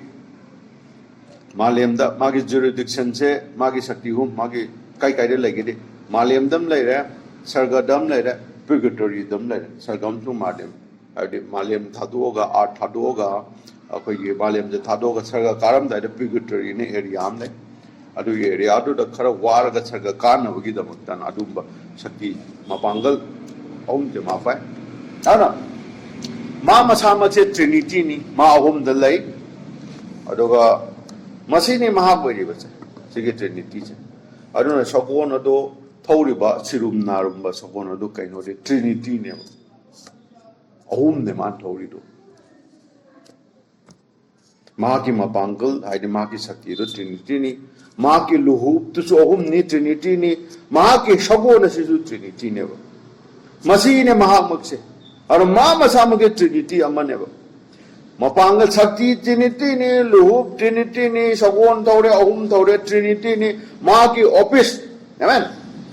malem da magi jurisdiction se magi shakti uhum magi kai kai de lagi de malem dam lai ra sargadam lai ra purgatory dam lai ra sargam tu malem adi malem thadu ga art thadu ga akoi ge malem je thadu ga sarga karam da purgatory ne area am lai adu area adu da khara war ga sarga kan bagi da muktan adu shakti mapangal om je ma pai ana ma masama che trinity ni ma om da lai adu ga masini mahabori ba che sige trinity che adu na sakon adu thori ba sirum narum ba sakon adu kaino de trinity ne om ne man thori do ma ki mapangal haide ma ki shakti ru trinity ni ma ki luhu tu so om ni trinity ni ma ki sakon se su trinity ne ba masine mahamuk se aru ma masama ke trinity amane ba mapangal shakti trinity ni luhu trinity ni sakon thore om thore trinity ni ma ki office amen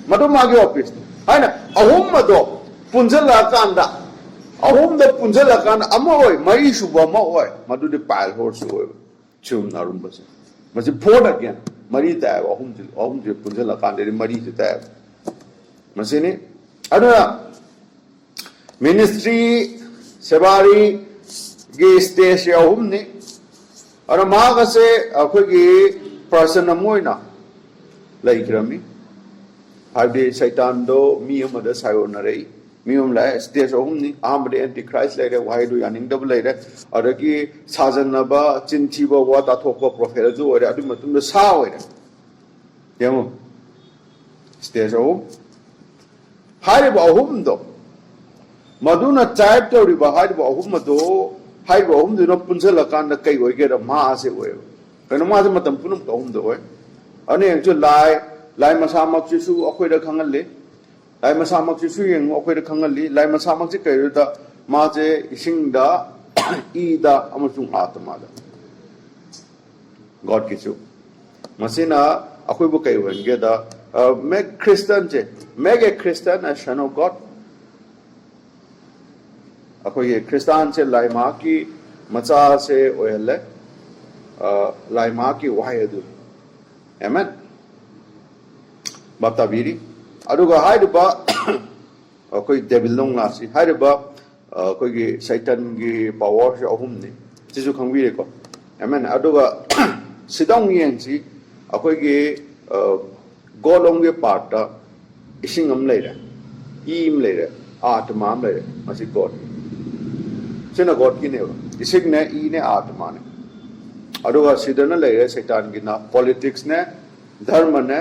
madu ma ki office haina ahum mado punjala kanda ahum da punjala kanda amoi mai suba ma oi madu de pile horse oi chum narum ba se masi port again mari ta ahum de punjala kanda de mari ta masine aduna ministry sebari ge stage ahum ni ara ma ga se akhoi gi person amoina laikrami hade satan do mi amada sayona rei mi la stage ahum ni amade antichrist lai re why do yaning double lai re adagi sajanna ba chinthi ba wa ta thok ba prophet jo ore adu matum da sa ore yamo stage ahum hare ba ahum do maduna type to ri ba hare ba ahum do hare ba ahum do punjala kan da kai oi ge da ma se oi kana ma se matam punum to ahum do oi ane yang chu lai masamak chisu akhoi da khangal le lai masamak chisu yeng akhoi da khangal li lai masamak chi kai da ma je ising da I da amasung atma da god kichu masina akhoi bu kai wen ge da make christian je make a christian a son of god akhoi ye christian se lai ma ki macha se oile lai ma ki wahai du amen bapta biri aduga haiba koi devil long la si haiba koi gi satan gi power se ahum ni jisu khangbi re ko amen aduga sidong yen si akoi gi golong ge part ta ising am lai ra im lai ra atma am lai ra masi god sina god ki ne ising ne I ne atma ne aduga sidana lai ra satan gi na politics ne dharma ne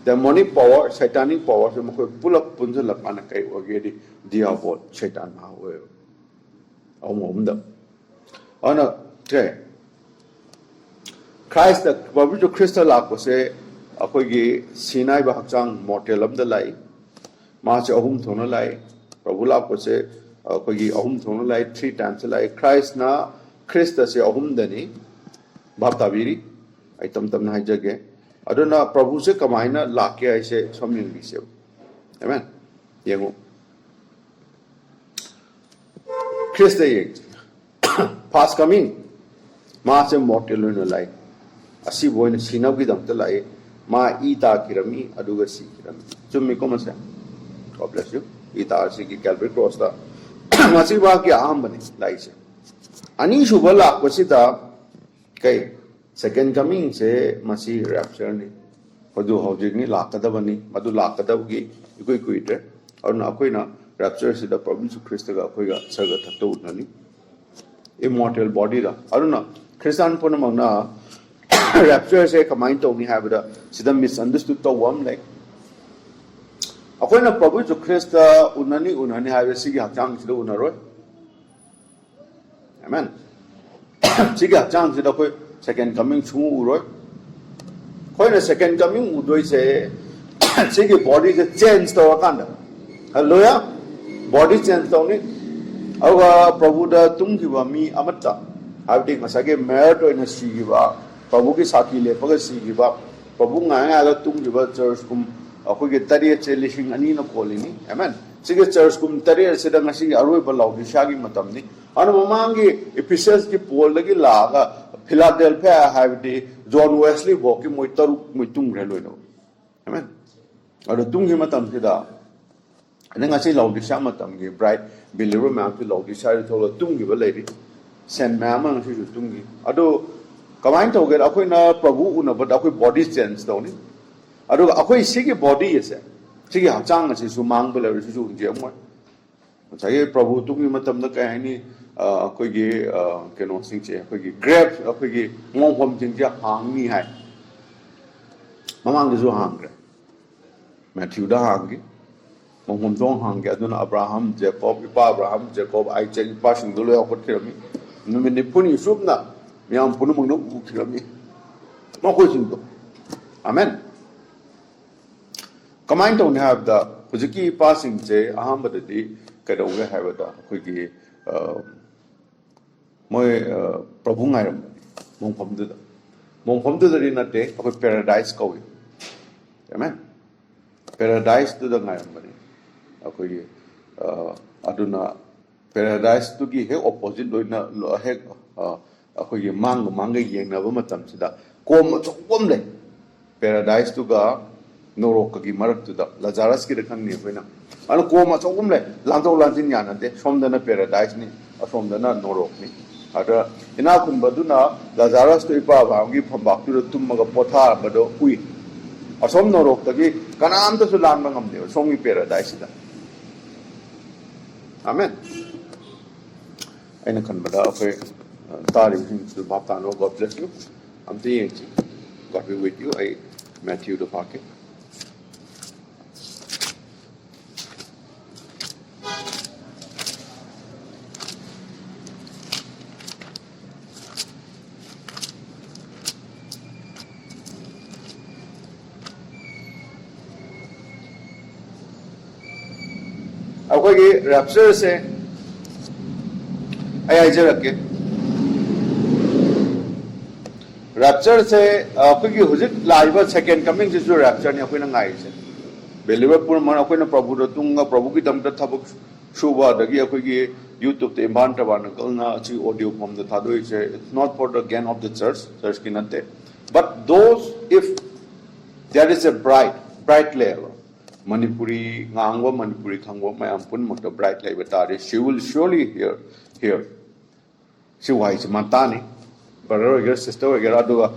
demonic power satanic power so mako pulak punjul lapana kai ogedi diabol shaitan ma we om da ana tre Christ the babu jo Christ la ko se akoi gi sinai ba hakchang mortal am da lai ma che ahum thona lai prabhu la ko se akoi gi ahum thona lai 3 times lai Christ na Christ se ahum da ni bab tabiri ai tam tam na jage aduna prabhu se kamaina la ke ai se somning bi se amen yengo Christ ye past coming ma se mortal no lai asi boina sinau gi dam ta lai ma ita kirami aduga si kirami chummi ko masa God bless you ita si ki Calvary cross da masi ba ki aham bani lai se ani shubala ko sida kai second coming se masi rapture ni padu hojik ni lakada bani madu lakada gi ikoi kuite aur na koi na rapture sida Prabhu Christ ga koi ga saga thatto nani immortal body da aur na Christian pon mangna rapture se kamain to ni have da sida misunderstood to one like akoina Prabhu Christ unani have sigi hakchang sida unaroi amen sigi hakchang sida koi second coming chung uroi koina second coming udoi se sigi body se change to akanda hallelujah body change to ni awa Prabhu da tumgi ba mi amatta habdi masage merit oina sigi ba Prabhu ki saki le paga sigi ba Prabhu nga ga tumgi ba church kum akoi ge tari che lishing ani na kolini amen sigi church kum tari se da ngasi aroi ba laudi shagi matam ni anu mamangi Ephesus ki pol lagi la ga Philadelphia habdi John Wesley bo ki moi taru moi tung re loino amen adu tung hi matam ki da ane ngasi laudi sha matam gi bright believer ma ki laudi sha ri tholo tung gi ba le ri sen ma ma ngasi ju tung gi adu kamain to ge akoi na Prabhu una ba akoi body change to ni adu akoi sigi body ese sigi hakchang ngasi su mang ba le ri su je mo sai Prabhu tung gi matam da kai ni akoi gi keno sing che akoi gi grab akoi gi ngong hom jing ja hang ni hai mamang gi zu hang re Matthew da hang gi ngong hom dong hang gi aduna Abraham Jacob ipa Abraham Jacob Isaac ipa sing do le akot kirami nu min ni puni sup na miam punu mung no u kirami ma ko sing do amen kamain don't have the hujiki passing che aham badadi kadong ge have da koi gi moi Prabhu ngai ram mong phom du ri na te akoi paradise ko amen paradise tu da ngai ram bari akoi aduna paradise tu gi he opposite loina he akoi gi mang ge yeng na ba matam sida kom chom le paradise tu ga norok gi marak tu da Lazarus ki rakhan ni hoina anu kom chom le langtau lanjin ya na de somdana paradise ni asomdana norok ni ada ina kun baduna Lazarus to ipa bangi phambak tu tumma ga potha bado ui asom norok tagi kanam ta su lan bangam de songi paradise da amen aina kan bada ape tari hin su bapta no God bless you I'm saying God be with you I Matthew the pocket अखोगी rapture से आई जरक के rapture से अखोगी हुजिक live second coming से जो रैप्चर ने अखोई नंगाई से बेलिवर पुर मन अखोई न प्रभु द तुंगा प्रभु की दम त थबक शुवा दगी अखोगी YouTube ते इमान तबान कलना अच्छी ऑडियो फॉर्म द थादोई से it's not for the gain of the church की नते but those if there is a bright layer Manipuri ngangwa Manipuri khangwa mayam pun makta bright light batare she will surely hear she wise matani brother or sister or aduga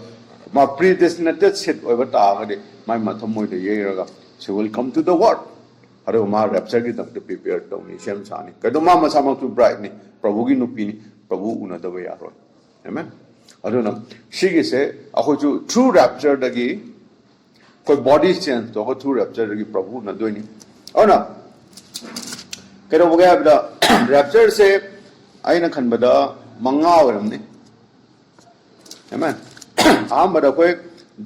ma predestinated set over ta de my mathamoy de yeraga she will come to the word aro ma rapture gi tak prepare to ni shem sani kado ma masama tu bright ni prabhu gi nupi ni prabhu una da ya ro amen aduna she gi se aho ju true rapture dagi कोई body change तो through rapture की प्रभु न दोनी और ना करो हो गया बड़ा रैप्चर से आई न खन बड़ा मंगा और हमने Amen. आम बड़ा कोई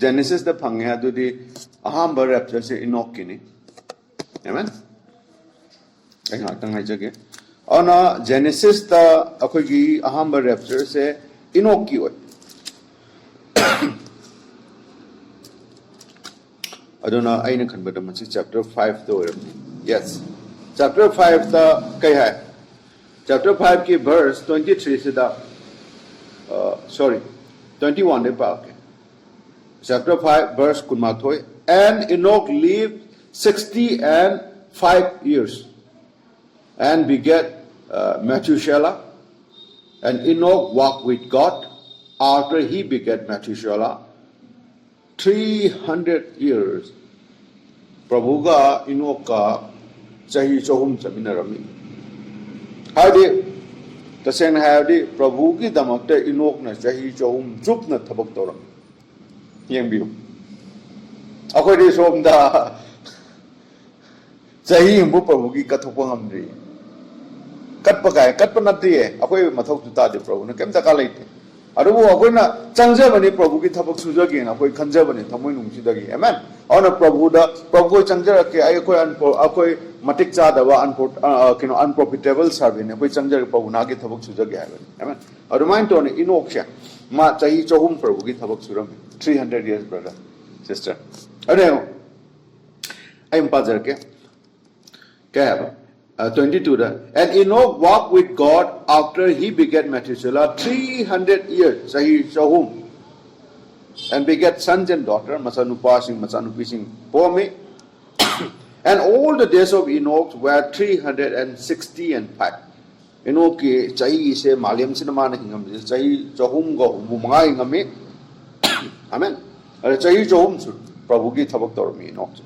जेनेसिस द फंगे है दूधी आम बड़ा रैप्चर से इनोक की नहीं Amen. एक आतंक है जगह और ना जेनेसिस द अकोई की आम बड़ा रैप्चर से इनोक की हुई अदुना आइना खनबदा मसी चैप्टर 5 तो यस चैप्टर 5 दा कई है चैप्टर 5 की वर्स 23 से दा sorry 21 they Pakke chapter 5 verse kumathoi and Enoch lived 65 years and begat Methuselah and Enoch walked with God after he begat Methuselah 300 years प्रभु का इनोक का चाही चौहम चमिनरमी हादे तसेन हादे प्रभु की दमकते इनोक न चाही चौहम चुप न थबक तोरम येंबियो अखोय दे सोमदा चाही हम प्रभु की कथोप हमद्री कटप काय कटप नत्रिए अखोय मथौ तुता दे प्रभु न केम तका लेते अरुबु अखोयना चंगजबनी प्रभु की थबक सुजगे न अखोय खंजबनी थमोय नुंगसिदगी आमेन और प्रभु दा प्रभु चंजर के अखोय मटिक चादवा किनो अनप्रॉफिटेबल सर्विस ने अखोय चंजर प्रभु ना के थबक सुजगे हाबनी आमेन और माइन तो ने इनोक से मा चाही चौहम प्रभु की थबक सुरम 300 years brother sister अरे आई एम पाजर के क्या है 22 da and Enoch walked with God after he begat Methuselah 300 years sahi chahum and begat sons and daughters masanupa sing pomi and all the days of Enoch were 360 and 5 Enoch ki chahi se maliam sinama na hingam chahi chahum go mumanga hingami amen are chahi chahum su prabhu ki thabak tormi Enoch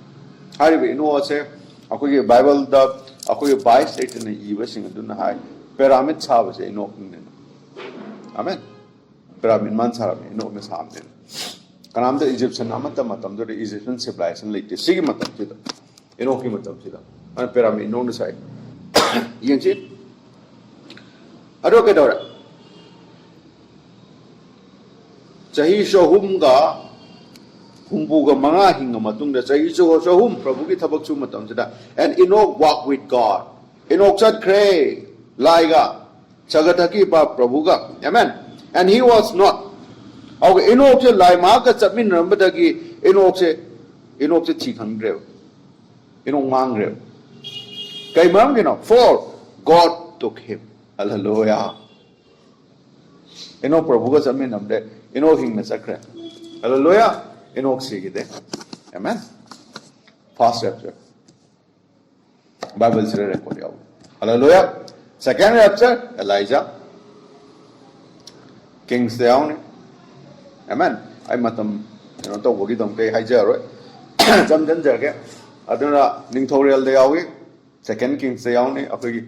haribe Enoch se akogi bible da अखोई 22 एटने इवसिंग दुना हाय pyramid साबसे Enoch ने आमेन pyramid मान सारामे Enoch ने सामने कनाम the Egyptian अमत मतम दो Egyptian civilisation लेते सिगी मतम सिदा इनोक की मतम सिदा अन पिरामिड इनोक ने साइ यंगसी अरो के दौरा चाही शोहुम गा humbuga manga hinga matungda chahi chahum prabhu ki thabak chu matam sida and Enoch walked with God Enoch sat kray laiga chagataki pa prabhu ga amen and he was not aw Enoch se lai ma ka chamin rambada ki Enoch se chi khangre Enoch mangre kai mang no for God took him hallelujah Enoch prabhu ga chamin namde Enoch hing na sakre hallelujah Enoch sigide amen first rapture bible se record yaw hallelujah second rapture Elijah kings down amen ai matam to bogi dom kai haija roi jam jan jage aduna ningthorial de yawi second kings se yaw ne akoi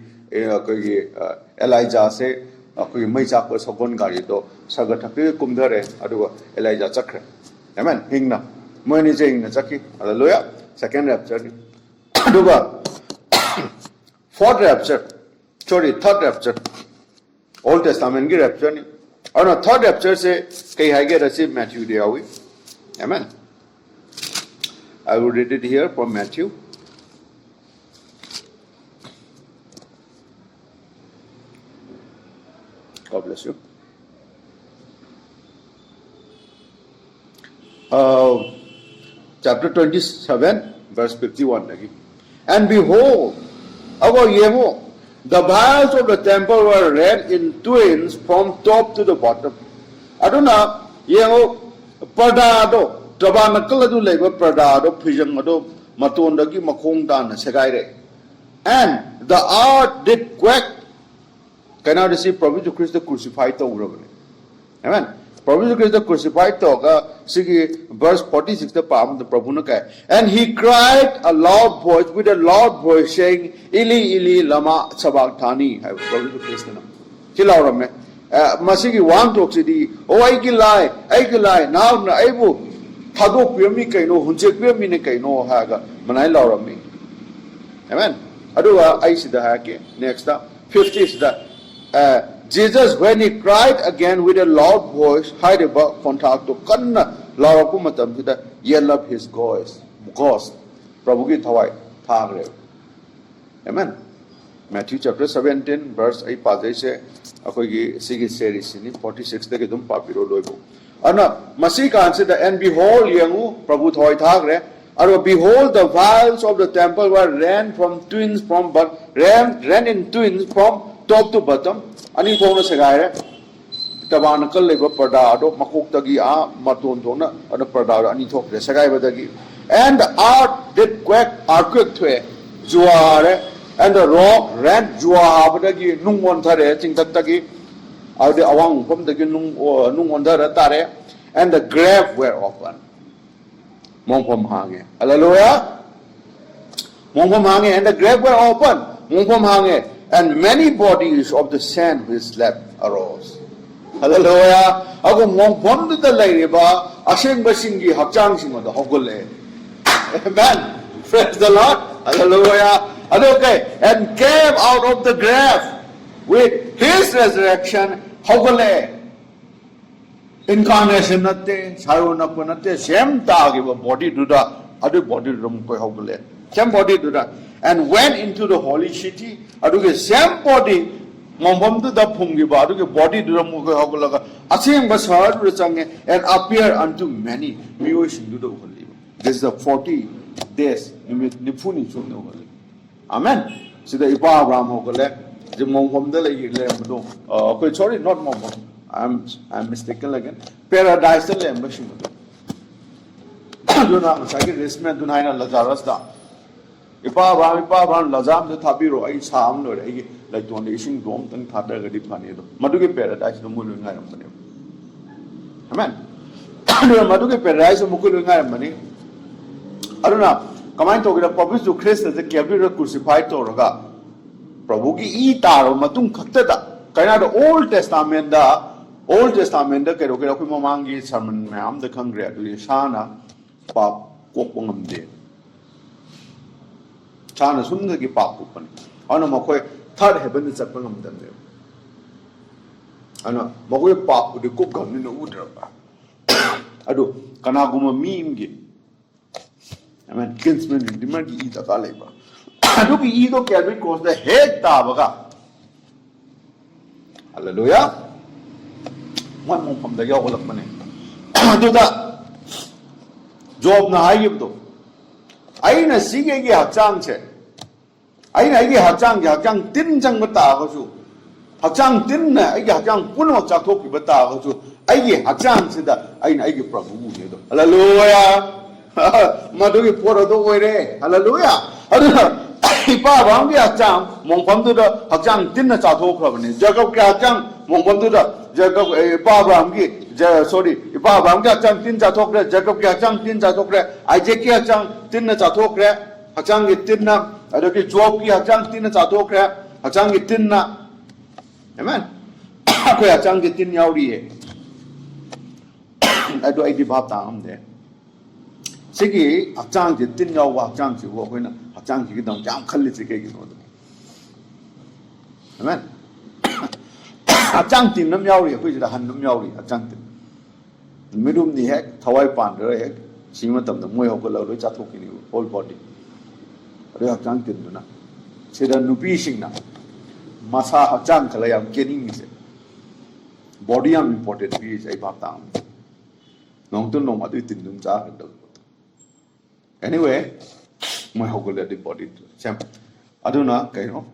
Elijah se akoi mai chak ko sogon gari to saga thakri kumdare aduga Elijah chakre amen hingna moini je hingna chaki hallelujah second rapture aduga fourth rapture sorry third rapture old testament ki rapture ni aur third rapture se kai haige receive Matthew de awi amen I will read it here from Matthew God bless you chapter 27 verse 51 lagi and behold our yeho the bars of the temple were rent in twain from top to the bottom aduna yeho pradado tabanakal adu leba pradado phijang ado maton dagi makhong dan segai re and the earth did quake cannot see Prabhu Christ crucified to urabane amen Prabhu Christ crucified to sigi verse 46 the palm the Prabhu na kai and he cried a loud voice with a loud voice saying Eli Eli lama sabachthani hai Prabhu Christ na chilauram ne masigi wang tok sidi o ai ki lai now na ai bu Tado Pirmi Kaino, Hunje Pirmi Kaino Haga, Manai Laurami. Amen. Aduga, I see the Hake. Next up, 50 is that Jesus, when he cried again with a loud voice, hide about contact to Kanna, Laura Pumatam to the yell up his ghost. Prabhugi Tawai, Tagre. Amen. Matthew chapter 17, verse 8, Padre, Akogi Sigi series in 46, the Gedum Papiro Loibo. Anna, Masika answered, and behold, Yangu, Prabhu Tawai Tagre, and behold, the vials of the temple were ran in twins from top to bottom. Ani thona segaire tabanakal leba pardado makok tagi a maton thona ana pardado ani thok re segai badagi and the earth did quake thwe juare and the rock ran jua badagi nungwon thare chingtak tagi ade awang pom tagi nungwon thare tare and the grave were open mongpom hange hallelujah mongpom hange and the grave were open mongpom hange and many bodies of the saints who slept arose. Hallelujah. Ako mongpom the laiba aseng basingi hakjang singoda hogole. Amen. Praise the Lord. Hallelujah. Okay. And came out of the grave with his resurrection hogole. Incarnation natte, sayona natte, same tagi body to the other body room ko hogole. Same body to the and went into the holy city. Aduke same body, Mombam to the Pungiba, Aduke body to the Muka, Asim was heard and appear unto many. This is the 40 days. Amen. So the Ipa Abraham Hogole, the Mombam the Lady, sorry, not Mombam. I'm mistaken again. Paradise the Lamb. Do not say Resman to Nina Lazarus. Ipa Abraham Lazam the Tabiro, I Sam, like to nation dome and Tata Gadipanedo. Maduke Paradise, the Mulun money. Amen. Maduke Paradise, Mukulun money. I don't know. Come on, talk about Publish to Christ as a Gabriel crucified Toraga. Prabugi Itar, Matum Katata. Kind of the Old Testament, the Kerokumangi sermon, ma'am, the congregation, Pop Kopungam Day. Chana Sundaki Pop open. On a Mokoi, third heaven is a Pungam them there. I know, Mokoi Pop with the cook in the water. I do, Kanaguma meme. I mean, kinsmen in demand to eat a caliber. I do be either can because the head tabaga. Hallelujah. One more from the Yawal of money. Do that. Job na hayib. Aina sige gi hakjang che. Aina gi hakjang tin jang bata ko su. Hakjang tin na ai gi hakjang puno cha thok ki bata ko su. Ai gi hakjang se da aina ai gi prabhu ne do. Hallelujah. Madugi poro do oire. Hallelujah. Aduna ipa bang gi hakjang mongpham tu da hakjang tin na cha thok khrabane. Jacob ka hakjang mongpham tu da Jacob ipa bang gi sorry, Ipa Abraham Gachang Tin Jatokre, Jacob Gachang Tin Jatokre, Isaac Gachang Tin Jatokre, Hachang Itina, Adoki Job Gachang Tin Jatokre, Hachang Itina. Amen. Hachang Itin Yauri. I do 80 Batam there. Sigi, Hachang Itin Yawa, Hachang, you walk in a Hachang, you don't jump Kalitiki. Amen. Hachang Tin Yauri, which is a Handum Yauri, Hachang Tin. Midum the heck, Tawai Pander heck, Simatam, the Moyokolo, which are talking you, whole body. They have junk in Duna. Say the Nupishing now. Masa Hachang, I am getting it. Body am imported piece, a batam. Long to know what it in the anyway, my Hogola the body. Champ. Aduna, Kaino,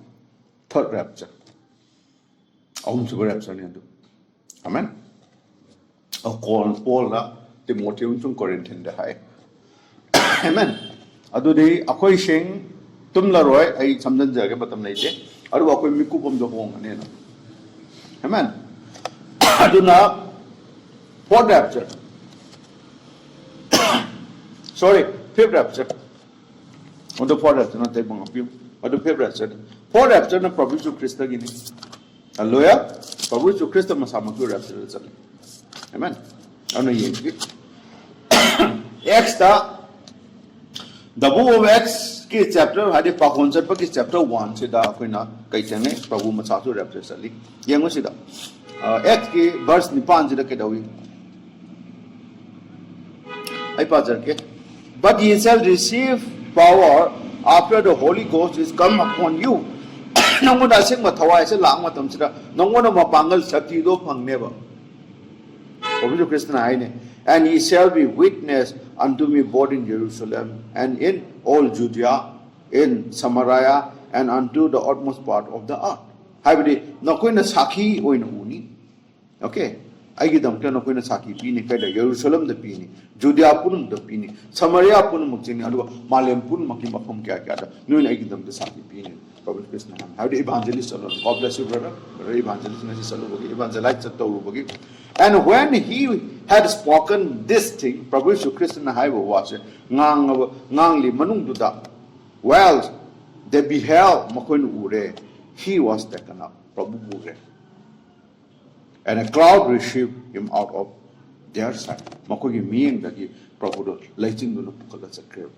third rapture. Almost rapture. Amen. A call Paul Timothy from Corinthian the high. Amen. Adu a question Tumla Roy, I sometimes Jaga Batam Lady. I walk with Miku from the home. Amen. Aduna, fourth rapture. Sorry, fifth rapture. On the fourth rapture, not take one of you. Or the fifth rapture. Fourth rapture, the province of Christa Guinea. Hallelujah. Province of Christa Masamaku rapture. Amen. I know you. X the book of X ki chapter hadi pakon chat pa ki chapter 1 se da koi na kai chane Prabhu ma sa su represent li yengo se da X ki verse 9 je da ke dawi ai pa jar ke but ye shall receive power after the Holy Ghost is come upon you nongo da sing ma thawai se lang ma tam se da nongo na ma pangal shakti do phang ne ba Prabhu Krishna ai ne and ye shall be witness unto me both in Jerusalem and in all Judea, in Samaria, and unto the utmost part of the earth. Habidi, no koina saki oina uni. Okay. Agi damkla no koina saki pini kada Jerusalem the pini, Judea punum the pini, Samaria punum mukjini, aduwa Malem punum maki makom kya kya da. Nuin agi dam the saki pini. Prabhu Krishna. Habidi evangelist salo. God bless you, brother. Brother evangelist nasi salo bagi. Evangelist chattawu bagi. And when he had spoken this thing, Prabhu Krishna Haiva was ngang li manung duda. Well, they beheld Makun Ure. He was taken up, Prabhu Ure. And a cloud received him out of their sight. Makugi mean that he Prabhu lighting the Pukala.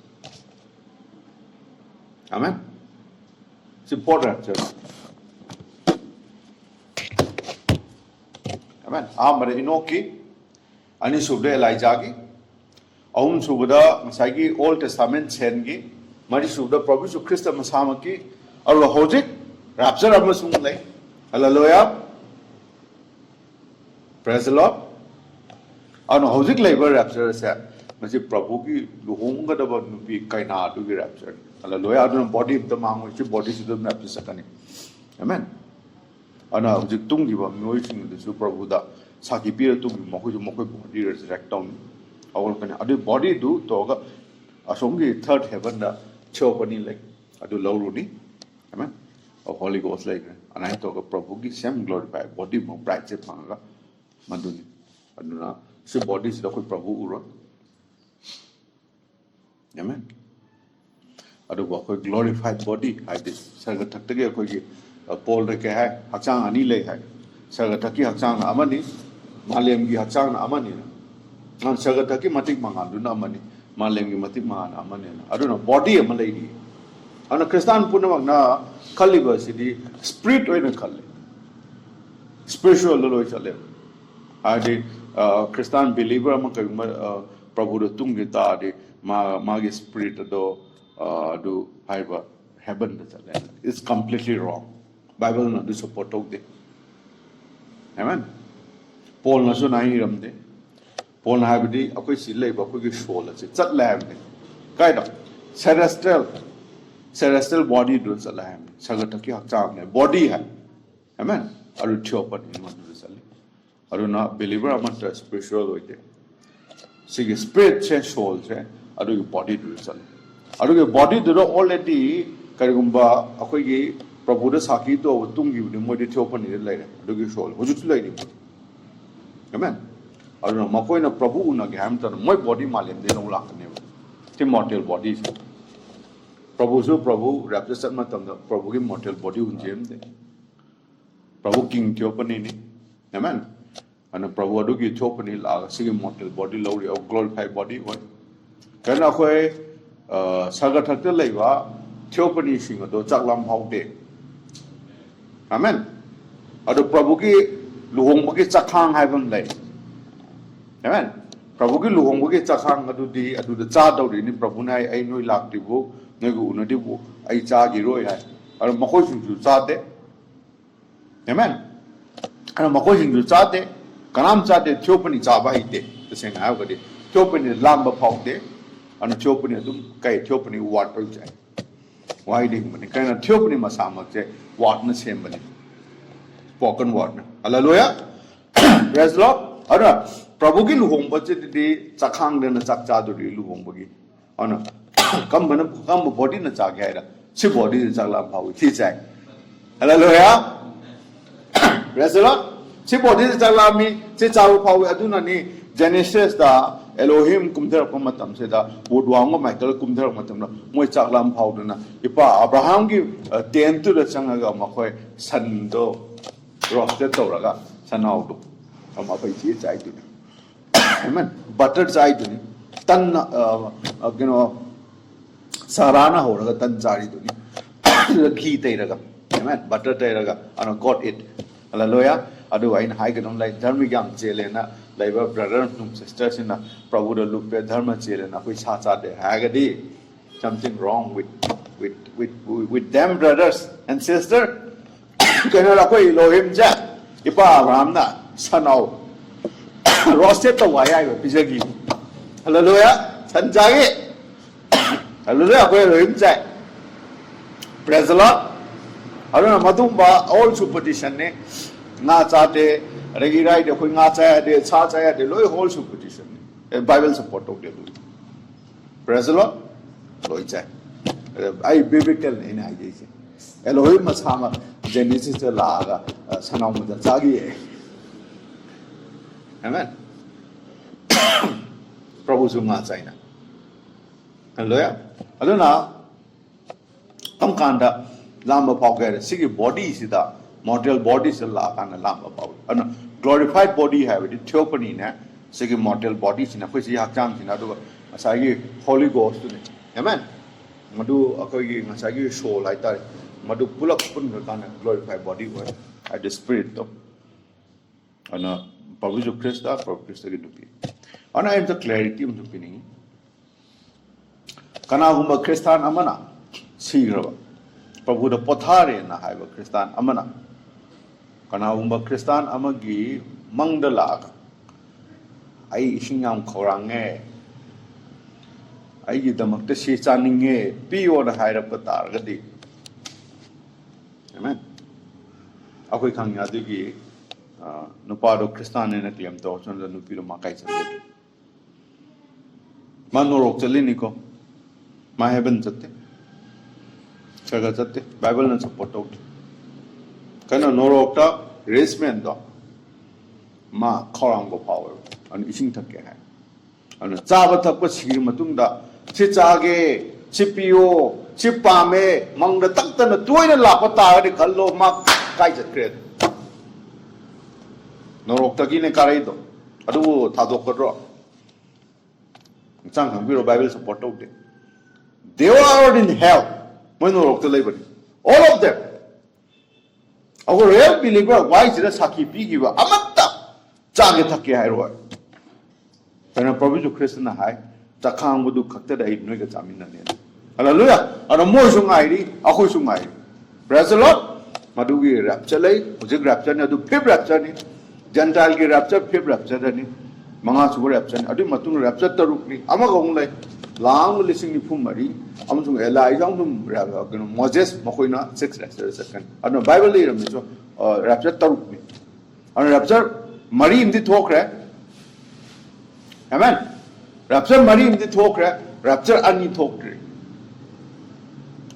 Amen. It's important, church. Amen. Amar Inoki, Ani Subde Elijah, Aum Subada, Masagi, Old Testament Sengi, Mari Subda, Prabhu Christa Masamaki, or Hojik, Rapture of Masumlay, Hallelujah. Praise the Lord. On Hojik labor rapture said, Masi Prabhuki, Luhunga about Nubi Kaina to be raptured. Hallelujah. I don't know body of the man, which body should have raptured Sakani. Amen. Ana hujik tung giba noi sing the super buddha saki pira tu mokoi body resurrect down our kan adu body do to ga asongi third heaven da chopani like adu lawruni amen of Holy Ghost like anai to ga Prabhu ki same glorify body mo bright se phanga maduni aduna se body se koi Prabhu uro amen adu ba koi glorified body I this sarga thakta ge koi ki Paul the Kah, Haksang Anile, Sagataki Haksang Amani, Malem Haksang Amani, and Sagataki Matik Mangan, do not money, Malem Matik Man Amani. I don't know, body of a lady. And a Christian Punamagna, Kaliba city, spirit in a Kali. Spiritual Lolo. I did Christian believer among Prabhu Tungita, Magi spirit do heaven. It's completely wrong. Bible na do support of de. Amen. Paul na so nahi ramde. Paul na habidi akoi silai ba koi ki soul ase chat lam de. Kai da celestial body do chat lam. Sagata ki hakchang ne body hai. Amen. Aru thiopan in man do sali. Aru na believer amata spiritual hoite. Sige spirit che soul che aru body do sali. Aru body do already karigumba akoi ki Prabhu da saki to tungi ni mo de thiopan ni lai do ki soul hujut lai ni amen aru ma koi na Prabhu na gam ta moi body malem de long lak ne ti mortal body Prabhu represent ma tam Prabhu ki mortal body un jem de Prabhu king thiopan ni amen and Prabhu do ki thiopan ni la sig mortal body lo ri glorified body what kana koi saga thak te lai wa thiopan ni sing do chak lam hau de Amen. Ado Prabhu ki luhong bagi cakhang hai bang lai. Amen. Prabhu ki luhong bagi cakhang adu da cha daw ni Prabhu na ai noi lak di bu noi gu na di bu ai cha gi roi hai. Ado makoi sing ju cha de. Amen. Ado makoi sing ju cha de kanam cha de thopani cha ba hi de. The same ha ga de. Thopani lam ba phok de. Ado thopani adum kai thopani water jai. Why ding mani kai na thopani ma sa ma je word na same bani spoken word na hallelujah praise the Lord ara Prabhu ki luhong ba che di chakhang de na chak cha do ri luhong ba gi ana kam body na cha ga ra si body de chak la phau thi chai hallelujah praise the Lord si body de chak la mi che cha phau aduna ni Genesis da Elohim kumthar matam se da budwang Michael kumthar matam na moi chak lam phau na ipa Abraham ki ten tu da changa ga ma khoi san do roasted to ra ga sanau do ma pai chi chai tu amen butter chai tu tan sarana ho raga tan chari tu ni ghee te raga amen butter te raga ana got it hallelujah adu ain hai ga dom lai dharma yam chele na lai ba brother num sisters in na prabhu da look pe dharma chele na koi cha cha de ha ga di something wrong with them brothers and sisters kana la koi lohim ja ipa abraham na sanau roasted to waya ga pijagi hallelujah san jage hallelujah koi lohim ja praise the lord aduna madumba all superstition ne nga cha de regi right de koi nga cha de cha cha de loi whole superstition ne bible support of de praise the lord loi cha ai biblical ne ai je Elohim masama Genesis de laga sanau mu da chagi amen prabhu su nga chaina hallelujah aduna kam kanda lamba pau ga sigi body sida mortal body se la kana lamba pau ana glorified body have it theophany na sigi mortal body sina khoi si hakcham sina do asagi holy ghost ne amen madu akoi gi ngasagi soul lai ta madu pulak pun kana glorified body wa at the spirit to ana prabhu ju krista gi dupi ana em the clarity um dupi ni kana huma kristan amana sigraba prabhu da pothare na haiba kristan amana kana huma kristan amagi mangdala ai isingam khorange ai gi damakta se chaninge piyo na haira patar gadi amen akoi khangya de gi nupa do kristan ne claim to chon da nupi ro ma kai chale manorok chale ni ko ma heaven chatte chaga chatte bible na support out kana norok ta raceman do ma khorang go power an ising thakke hai an chaba thakpa sir matung da chi chage chi piyo chi pame mang da tak ta na toina la pa ta ri khallo ma kai chat kre norok ta gi ne karai do adu thadok ko ro chang hang biro bible support out they are in hell when norok ta labor all of them our real believer why is the saki pi gi ba amatta chage thakke hai ro kana prabhu ju christ na hai chakhang bu du khakta dai noi ga chamin na ne hallelujah ana mo su ngai ri akhoi su ngai praise the lord madu gi rapture lai hujik rapture ne adu fifth rapture ni gentile gi rapture fifth rapture ni manga su rapture adu matung rapture taruk ni ama gong lai lang lising ni phum mari amsung elai jang dum moses makoina 6 rapture second adu bible le ram so rapture taruk ni anu rapture mari imdi thokre amen rapture mari imdi thokre rapture ani thokre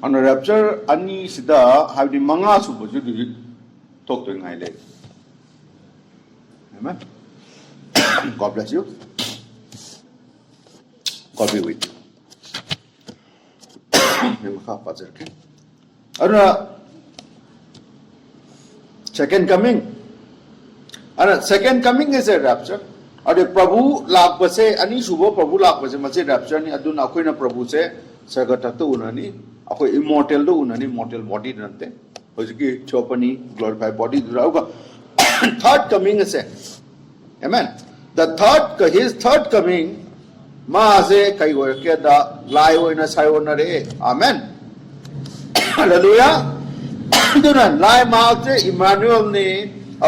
anu rapture ani sida habdi manga su bu ju thok to ngai le amen god bless you god be with you memang apa cerke ada second coming is a rapture ade prabhu lak base ani subo prabhu lak base mache rapture ni aduna akoina prabhu se sagata to unani akoi immortal do unani mortal body nante hojiki chopani glorified body durauga third coming is a amen his third coming ma se kai go ke da lai oina sai ona re amen hallelujah duna lai ma se emmanuel ni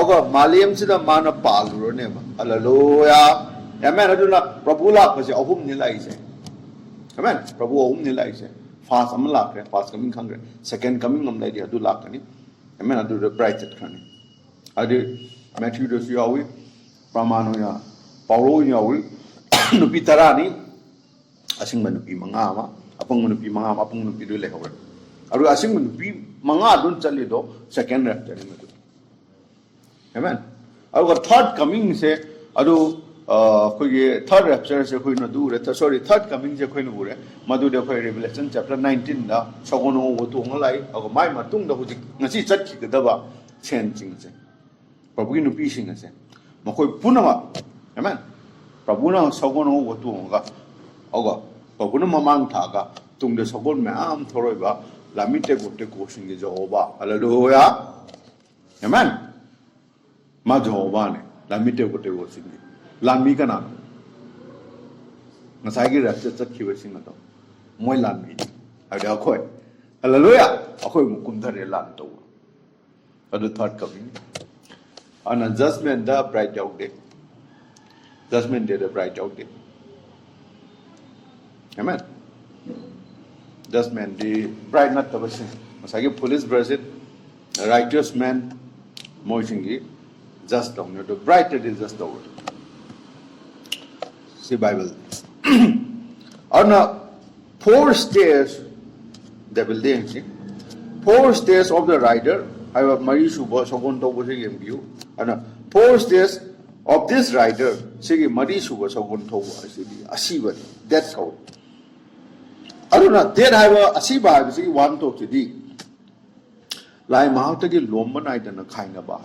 aga maliam sida mana palro ne hallelujah amen aduna prabhu la pase ahum ni lai se amen prabhu ahum ni lai se fast amla kre fast coming khangre second coming nam lai dia du la kani amen adu the bright khani adu matthew do yawi pramano ya paulo yawi nupi tarani asing manupi manga ma apang manupi manga apang manupi do le hawer adu asing manupi manga dun chali do second rapture ni amen adu third coming se adu koi third rapture se koi no du re sorry third coming se koi no bure madu de koi revelation chapter 19 da sagono wo tu ngalai ago mai matung da huji ngasi chat ki da ba chen jing se prabhu nu pi sing se makoi punama amen prabhu na sagono wo tu nga oga pabuna mamang thaga tung de sogon me am thoroi ba lamite gote kosing ge Jehovah hallelujah amen ma Jehovah ne lamite gote kosing ge lami kana ngasai ge rat chat ki we sing to moi lami ada khoi hallelujah akhoi mu kum thare lan to adu third coming an judgment the bright out day judgment day the bright out day amen judgment the bright not the person masagi police version righteous man moishingi just down the bright it is just over see Bible on four stairs the building 4 stairs of the rider I have Mari Suba Sogon to view and 4 stairs of this rider Sigi Mari Suba Sogon to Asiba that's how I don't know then I have a Asiba see one to the Lai Mahataki Lomanite and a kind of bar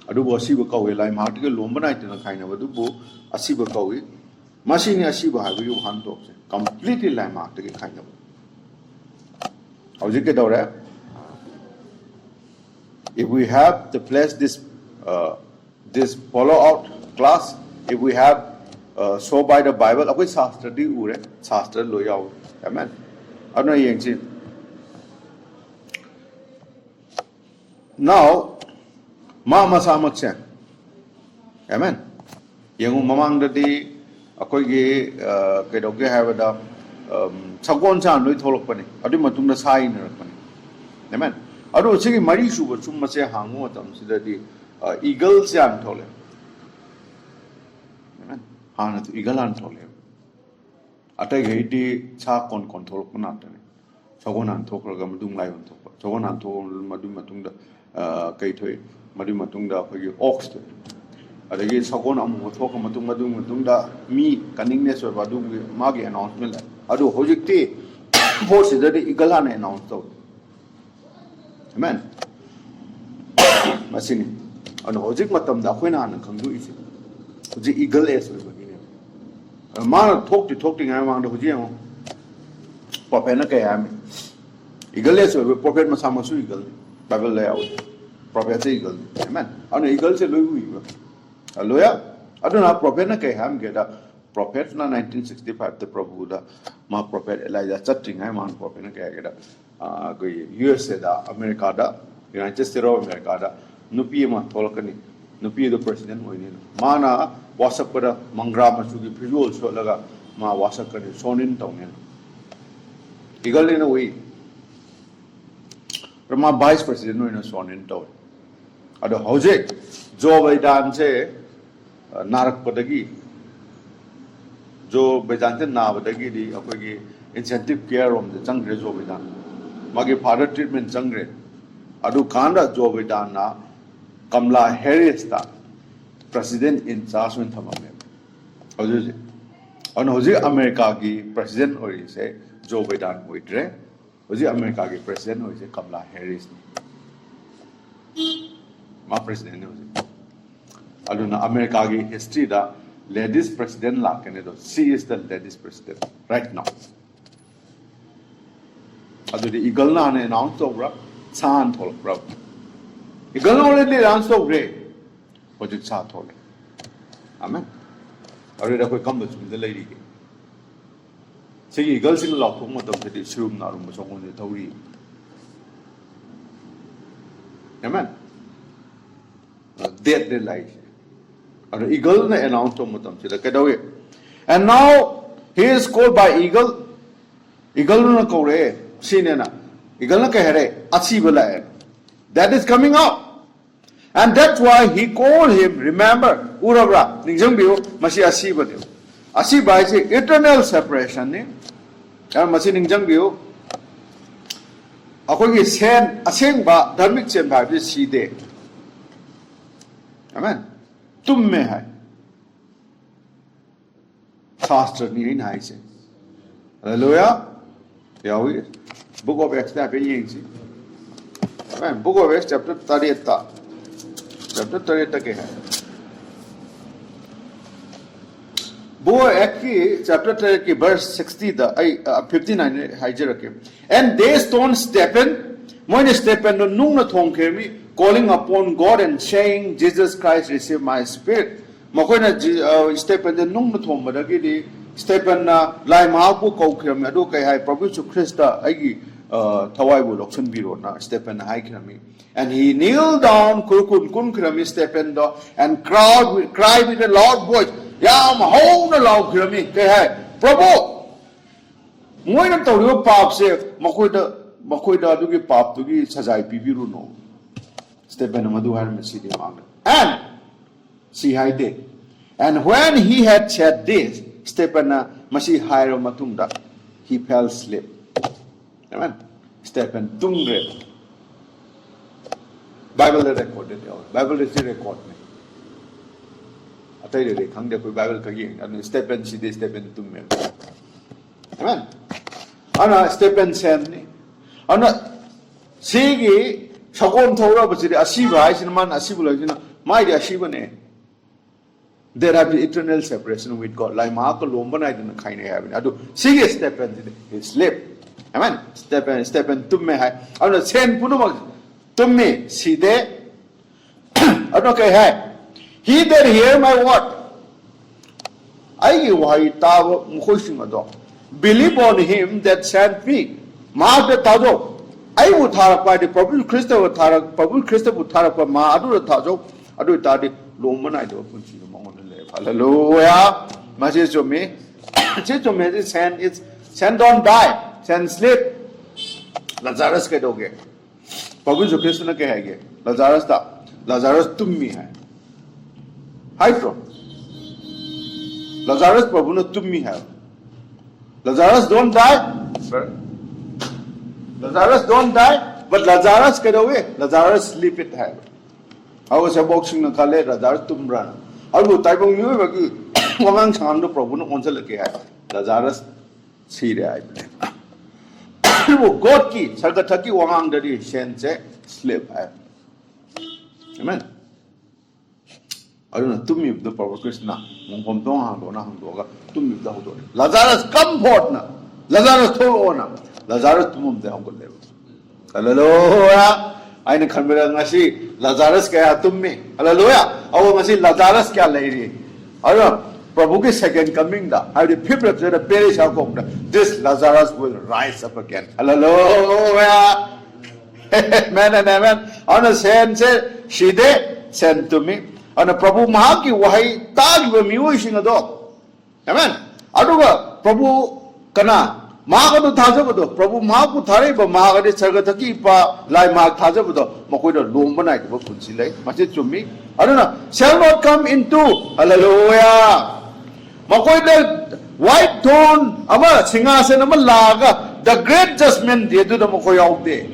I do Asiba Kawi Lai Mahataki Lomanite and a kind of a dubo Asiba Kawi Machine Asiba have you hunt completely Lai Mahataki kind of how's it get out there? If we have to place this this follow out class, if we have so by the Bible, akwai sastra di ure sastra lo yaw, amen. Ano yang chin. Now, ma masamak siya, amen. Yang mamang dati akwai ge kedok ge have da sagon chan lo itholok pani, adi matung na sai na pani, amen. Ado sige Mari Suba chumma se hangu tam sidadi eagle se an thole amen hana to eagle an thole atai geiti cha kon thol kuna tane sagon an thokra ga madung lai on thok sagon an thol madum matung da kai thoi madum matung da phagi ox to adagi sagon am thok madung da mi cunningness or badum magi announcement ado hojikti for sidadi eagle an announce to amen masini ano hojik matam da khoina an khangdu isi hoji eagle es we bagine ma thok ti ngai mang da hoji ang prophet na kay am eagle es we prophet ma sama su eagle bible le out prophet eagle amen ano eagle se loi hui ba hallelujah aduna prophet na kay ham ge da prophet na 1965 the prabhu da ma prophet elijah chatting ngai mang prophet na kay ge da USA da America da United States of America da nupi ma tolkani nupi the president hoini mana wasak pada mangra masu gi visual so laga ma wasak kani sonin tawne igal in a way ma vice president hoina sonin taw ado hoje Joe Biden se narak padagi Joe Biden te na badagi di akoi gi incentive care om the changre Joe Biden magi father treatment changre adu kanda Joe Biden na Kamala Harris ta president in charge when thamame hoje ono hoje America gi president ori se Joe Biden hoitre hoje America gi president ori se Kamala Harris ma president hoje adu na America gi history da ladies president la kene do she is the ladies president right now adu the eagle na ne announce to bra san thol bra eagle na already announce to re project sa thol amen adu da koi kam do chum de lai ri se eagle sing la thong ma tam the shrum na rum so ngon de thori amen dead de lai adu eagle na announce to ma tam se da ka dawe and now he is called by eagle na ko re Sinena, Igalna Kahere, Asibala. That is coming up. And that's why he called him, remember, Urabra, Ningzambio, Masi Asibadu. Asiba is eternal separation. And Masi Ningzambio, Akogi Sen, Asengba, Dharmik Senba, this she day. Amen. Tumme hai. Faster, Nirin Haise. Hallelujah. Yahweh. Book of Acts na paying see. Amen. Book of Acts chapter 38 ta. Chapter 38 ke hai. Boy, actually, chapter 3, verse 60, 59, and they stoned Stephen, when Stephen no nung thong kemi, calling upon God and saying, Jesus Christ receive my spirit. Makoina Stephen the nung thong madagi, Stephen lai mahapu kau kemi, adu kai hai Prabhu Christa, agi Tawai will auction biro na Stephen high kemi. And he kneeled down, kurukun kun kemi Stephen do, and cried with a loud voice. Yam home the law kami kaya Prabhu moi na tawlo pap se makoida dugi pap dugi sajai pibiru no Stephen madu har me sidi mang and see how did and when he had said this Stephen masi hairo matunda he fell asleep. Amen. Stephen tungre Bible recorded Bible record me They come there for Bible again and Stephen see this Stephen to me. Amen. Ana Stephen Sen Ana Sigi Sakon Tora but the Asiba is in man Asibula, my dear Shivane. There have the eternal separation with God, like Marco Lombanite in the kind of heaven. I do Sigi Stephen he sleep. Amen. Stephen to me. I'm not saying Punuma to me, see there. I don't care. He that hear my word, I believe on him that sent me. Mark the Tazo. I would have by the Prabhu Christa would have Prabhu Christa would have a Madu Tazo. I do that Loman I do put you among the left. Hallelujah. Message to me. Message to me send it's send don't die. Send sleep. Lazarus get okay. Prabhu Christa ke Lazarus da. Lazarus to me. Hi from Lazarus Prabhu no to me have. Lazarus don't die. Lazarus don't die, but Lazarus get away. Lazarus sleep it have. I was a boxing na kale Lazarus tumbrana. I would type on you bagi wangang chando Prabhu no onsa lake hai. Lazarus see the I believe. God ki sargataki wangang dari sense sleep have. Amen. I don't know, to me, the Prabhu Krishna, Lazarus, come forth now. Lazarus, told on Lazarus, to move the uncle level. Hallelujah. I know, Kamera, Lazarus, to me. Hallelujah. I want to see Lazarus, lady. I don't know, Prabhu's second coming down. How the people of the parish have come down. This Lazarus will rise up again. Hallelujah. Amen and amen. On a sense, she did send to me. And a Prabhu Mahaki Wahi Tag were musing a dog. Amen. Aduga Prabhu Kana Magadu Tazabudo, Prabhu Maku Tariba Magadi Sagataki Pa Lai Mag Tazabudo, Makoda Lumbanite would consider message to me. I don't know, shall not come into Hallelujah. Makoda white tone Ama Singasan Amalaga, the great judgment they do the Makoya day.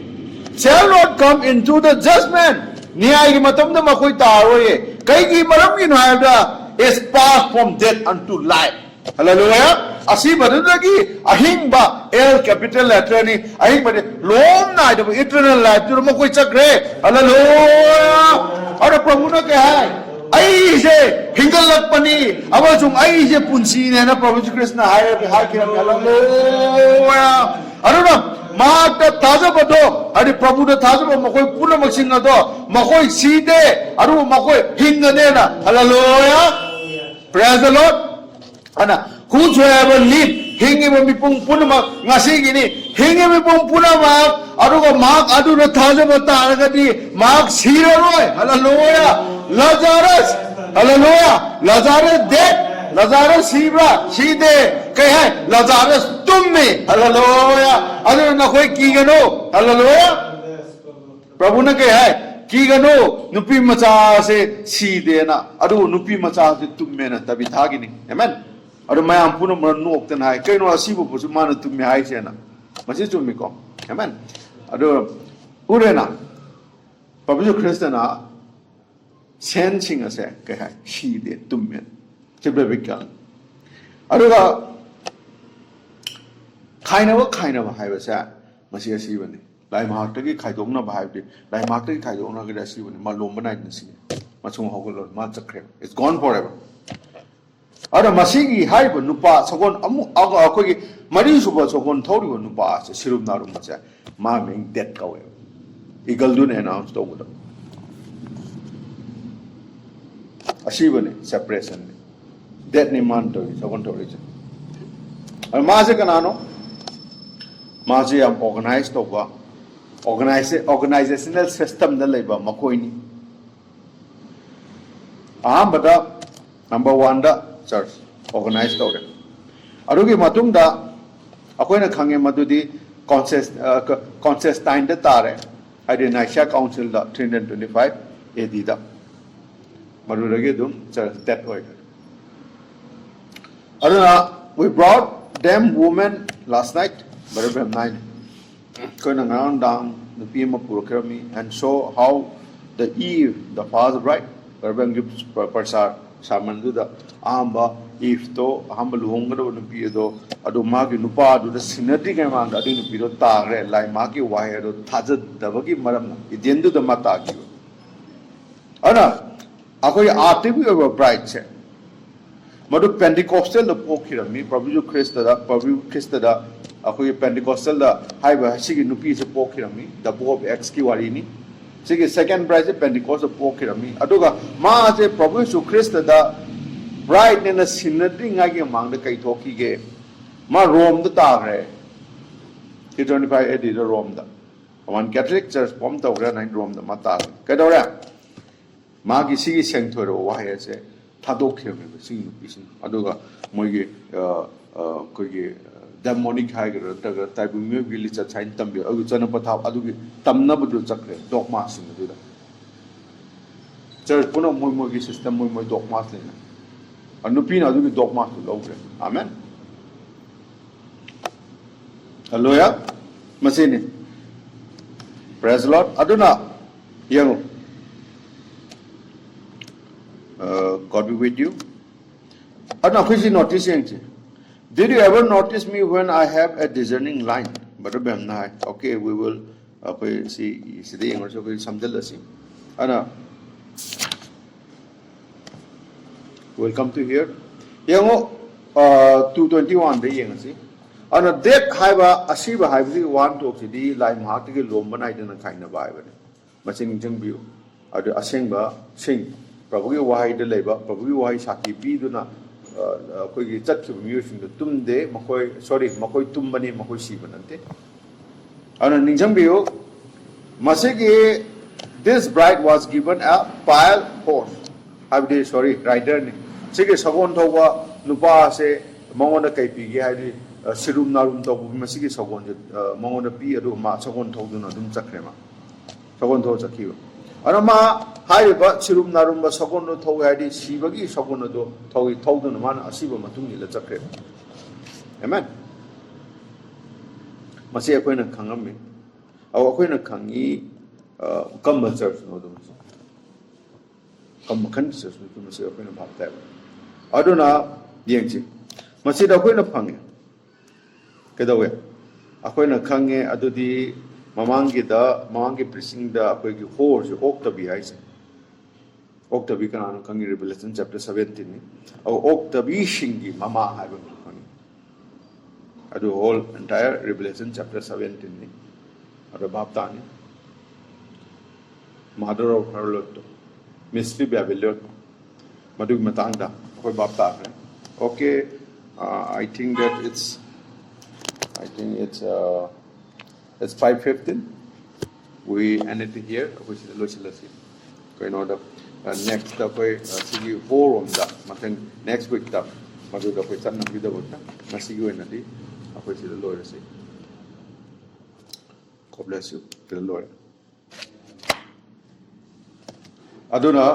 Shall not come into the judgment. Niyai matam na makoy taro ye. Kay maram ginahada is passed from death unto life. Hallelujah. Asi badan lagi ahing ba L capital letter ni ahing ba long na ito eternal life juro makoy chakre. Hallelujah. Ara Prabhu na kaya ay se hingal lakpani abasung ay se punsi na Prabhu Krishna hay kiram. Hallelujah. Ano na Mata taza bado, adi Prabhu da taza ba makoy puna magsing na do, makoy side, adu makoy hinga na. Hallelujah. Praise the Lord. Ana, whosoever live, hingi mo mipung puna ngasi gini, hingi mipung puna adu ko adu da taza ba ta di siro roy. Hallelujah. Lazarus. Hallelujah. Lazarus dead. Lazarus Sibra, Side, Kay, Lazarus Tummi, Hallelujah. Other than a quick Kigano, Hallelujah. Prabhuna Kay, Kigano, Nupi Macha say, Sidena, Adu Nupi Macha Tummena, Tabitagini, Amen. Adu Mayam Punam Nok and I, Kano Asibu Pusumana to me, I sena, Masisumiko, Amen. Adu Urena, Prabhu Christiana, sensing a say, Kay, she did Tummen. Chibbevikan. Aduga kind of high was that, Masia Sivani. Like Martaki Kaidona Bahabi, like Martaki Kaidona Gadasivan, Malombanite and sea. Machum Hogol, Matsakre. It's gone forever. अरे मसीगी HYBE नुपा सगोन अमु अखोगी मरी सुबह सगोन थोड़ी नुपा से सिरुम नारुम मचे मा Ming date कवे eagle दुन announce तोबदो असीबने separation ने डेट नि मान तो सगोन थोड़ी से और मासे कनानो मासे हम ऑर्गेनाइज तोबा ऑर्गेनाइजेशनल सिस्टम न लेबा मकोइनी अहमदा नंबर 1 दा चर्च ऑर्गेनाइज तौरे अरुगी मतुंगदा अखोइना खंगे मदुदी कॉन्सेस्टाइन दा तारे हाइदे नाइशा काउंसिल दा 325 एडी दा मरुरगे दुम चर्च डेट होय Aruna we brought them women last night barabam 9 koina ngang dang the pm purkrami and show how the eve the father bride barabam gives persar samandu da amba if to hambal hongado no pido adu magi nupa adu da sinati ga ma adu no pido tagre lai magi wire do thajad dabagi maram idendu da mata gi ana akoi artibi over bride che madu pentecostal da pokhirami prabhu christ da akoi pentecostal da haiba sigi nupi se pokhirami da bob x ki wari ni sigi second bride pentecostal pokhirami aduga ma se prabhu christ da bride ne na sinati ngagi mang da kai thoki ge ma rom da tagre 25 edi da rom da one catholic church pom ta ora nine rom da ma ta kai da ora ma gi sigi seng thoro wa he se thadokhiram me sing pisin aduga moi ge ko ge demonic haiger ta type me gi cha chain tambi agu chana patha adugi tamna budu chakre dogma sing du da church puno moi gi system moi dogma le na anupi na adugi dogma tu logre amen hallelujah masini praise the lord aduna yango God be with you. Adna khisi notice yang did you ever notice me when I have a discerning line but okay we will see the yang so samdal asi ana welcome to here yango 221 de yang asi ana that haiba asiba haibi one to di line ma ti ge lom banai dana khaina bai ba masing jing biu adu asengba sing प्रभु की वाही दे लेबा प्रभु की वाही साकी P दुना कोई की चट की music दे तुम दे मकोई सॉरी मकोई तुम बनी मकोई सी बनते अन निजम बियो मसे के this bride was given a pile horse have the sorry rider ने सिके सगोन थोबा नुपा से मंगोन कई पी के हाइदि सिरुम नारुम तो मसे के सगोन मंगोन पी अदु मा सगोन थोदुना दुम चक्रे मा सगोन थो चकियो अनमा हाइबा सिरुम नारुम सगोन थौ हाइदि सिबगी सगोन दो थौदुना मान असिबा मतुंग निला चक्रे आमेन मसे अखोइना खंगम अव अखोइना खंगी कम चर्च नो दो कम खन चर्च नो मसे अखोइना भाबता अदुना येंगची मसे अखोइना फंगे केदवे अखोइना खंगे अदुदी ममांगी प्रिसिंग दा अखोइगी होर जो ओक्तबी हाइसे ओक्तबी कनानो खंगी रिवलेशन चैप्टर 17 नि अव ओक्तबी शिंगी ममा हाइबो खंगी अदु होल एंटायर रिवलेशन चैप्टर 17 नि अदु भाबतानी mother of harlot mystery babylon madug matangda koi bapta okay I think it's 5:15 we end it here which is lochilasi koi no da next da koi sigi forum da matang next week da madu da koi chan bi da bota masigi wena di akoi si lawyer si God bless you the lawyer aduna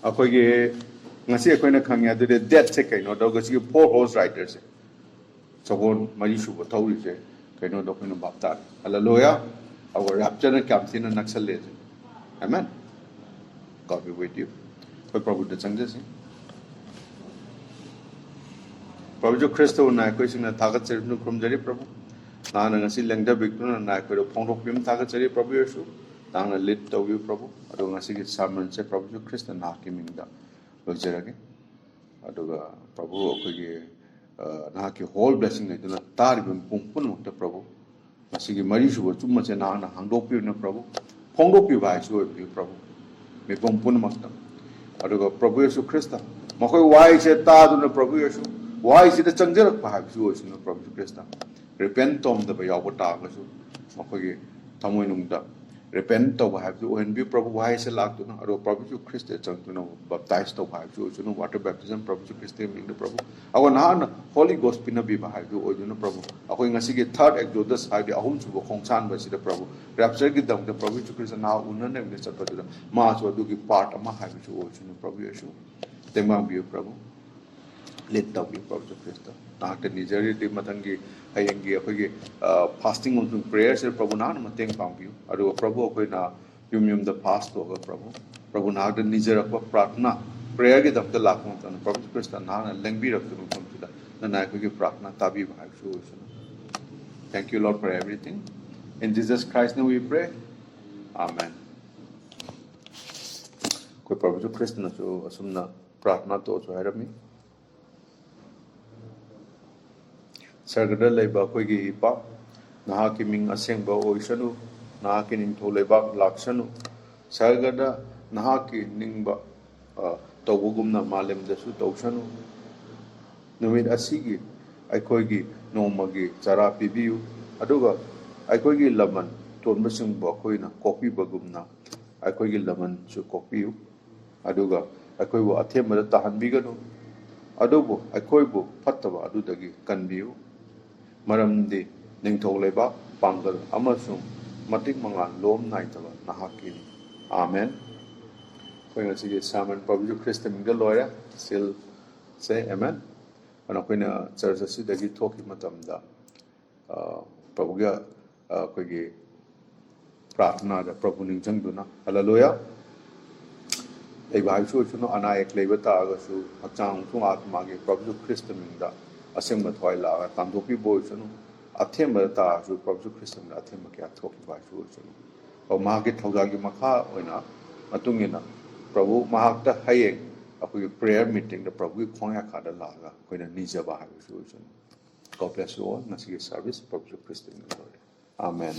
akoige ngasi akoina khangya de death se kaino do gasi four horse riders sogon mari su bo thawri se kaino do kaino bapta hallelujah our rapture kam sin naksal le amen God be with you koi prabhu de changje se prabhu jo christo na koi sing na thagat cher nu krum jari prabhu na na ngasi lengda biktu na koi do phongrok pim thagat chari prabhu yesu tangna lit to you prabhu ado ngasi ki sermon se prabhu Christ na ki mingda lojera ke aduga Prabhu akogi nahaki whole blessing leituna taribim pungpunmukta Prabhu masigi mari suba chummache nahana hangdokpiyuna Prabhu phongdokpiba haisu oibiyu Prabhu mi pungpunmakta aduga Prabhu Yesu Krista makoi waise taduna Prabhu Yesu waise da changjarakpa haisu oisunu Prabhu Yesu Krista repent tomdaba yawba tagasu makogi thamoinungda repent tawba haisu ohenbi Prabhu waise laktuna adu Prabhu Yesu Krista changtuna baptize tawba haisu oisunu water baptism Prabhu Yesu Krista mingda Prabhu awa nahana Holy Ghost pinabiba haisu oisunu Prabhu akoi ngasigi third exodus haibi ahum suba khongsan basida Prabhu rapture gi damda Prabhu Yesu Krista na unana ne chapatuda ma so adugi part ama haisu oisunu Prabhu Yesu temang biu Prabhu let tau biu Prabhu Yesu Krista nahakta nijari di matangi hayengi akogi fasting on prayer se Prabhu na mateng pang biu adu Prabhu akoi na yum the fast hoga Prabhu nahakta nijarakwa pratna prayer gi damda lakmo tan Prabhu Yesu Krista na lengbi raktu tumtuda na akogi pratna tabi haisu oisunu. Thank you Lord for everything. In Jesus Christ's name we pray. Amen. Koi Prabhu Yesu Krista na so asumna pratna to so hairami sargada leiba koigi ipa nahaki ming asengba oisanu nahaki ningtho leiba laksanu sargada nahaki ningba tawugumna malemda su tawsanu numit asigi aikoigi nomagi chara pibiu aduga aikoigi laman tonbasingba koina kopi bagumna aikoigi laman su kopiu aduga aikoibu athemada tahanbiganu adubu aikoibu fattaba adudagi kanbiu maramdi ningthok leba pangal amasung matik mangan lom naitaba nahakini. Amen. Koina sige sermon Prabhu Yesu Krista mingda loira still say amen. Ana koina church asidagi thoki matamda Prabhu ga koigi pratna da Prabhu ningjangduna hallelujah. Leiba haisu chuno anayak leiba taagasu hakchang thung atmagi Prabhu Yesu Krista mingda asengba thoi la tamdopi boy chunu athemba ta su Prabhu Yesu Krista mingda athemba kya thoki ba su chunu o magi thogagi makha oina matungina Prabhu mahakta hayeng akoi prayer meeting da Prabhu khongya khada laga koina nijaba ha su chunu. God bless you all. Nasi service Prabhu Yesu Krista mingda. Amen.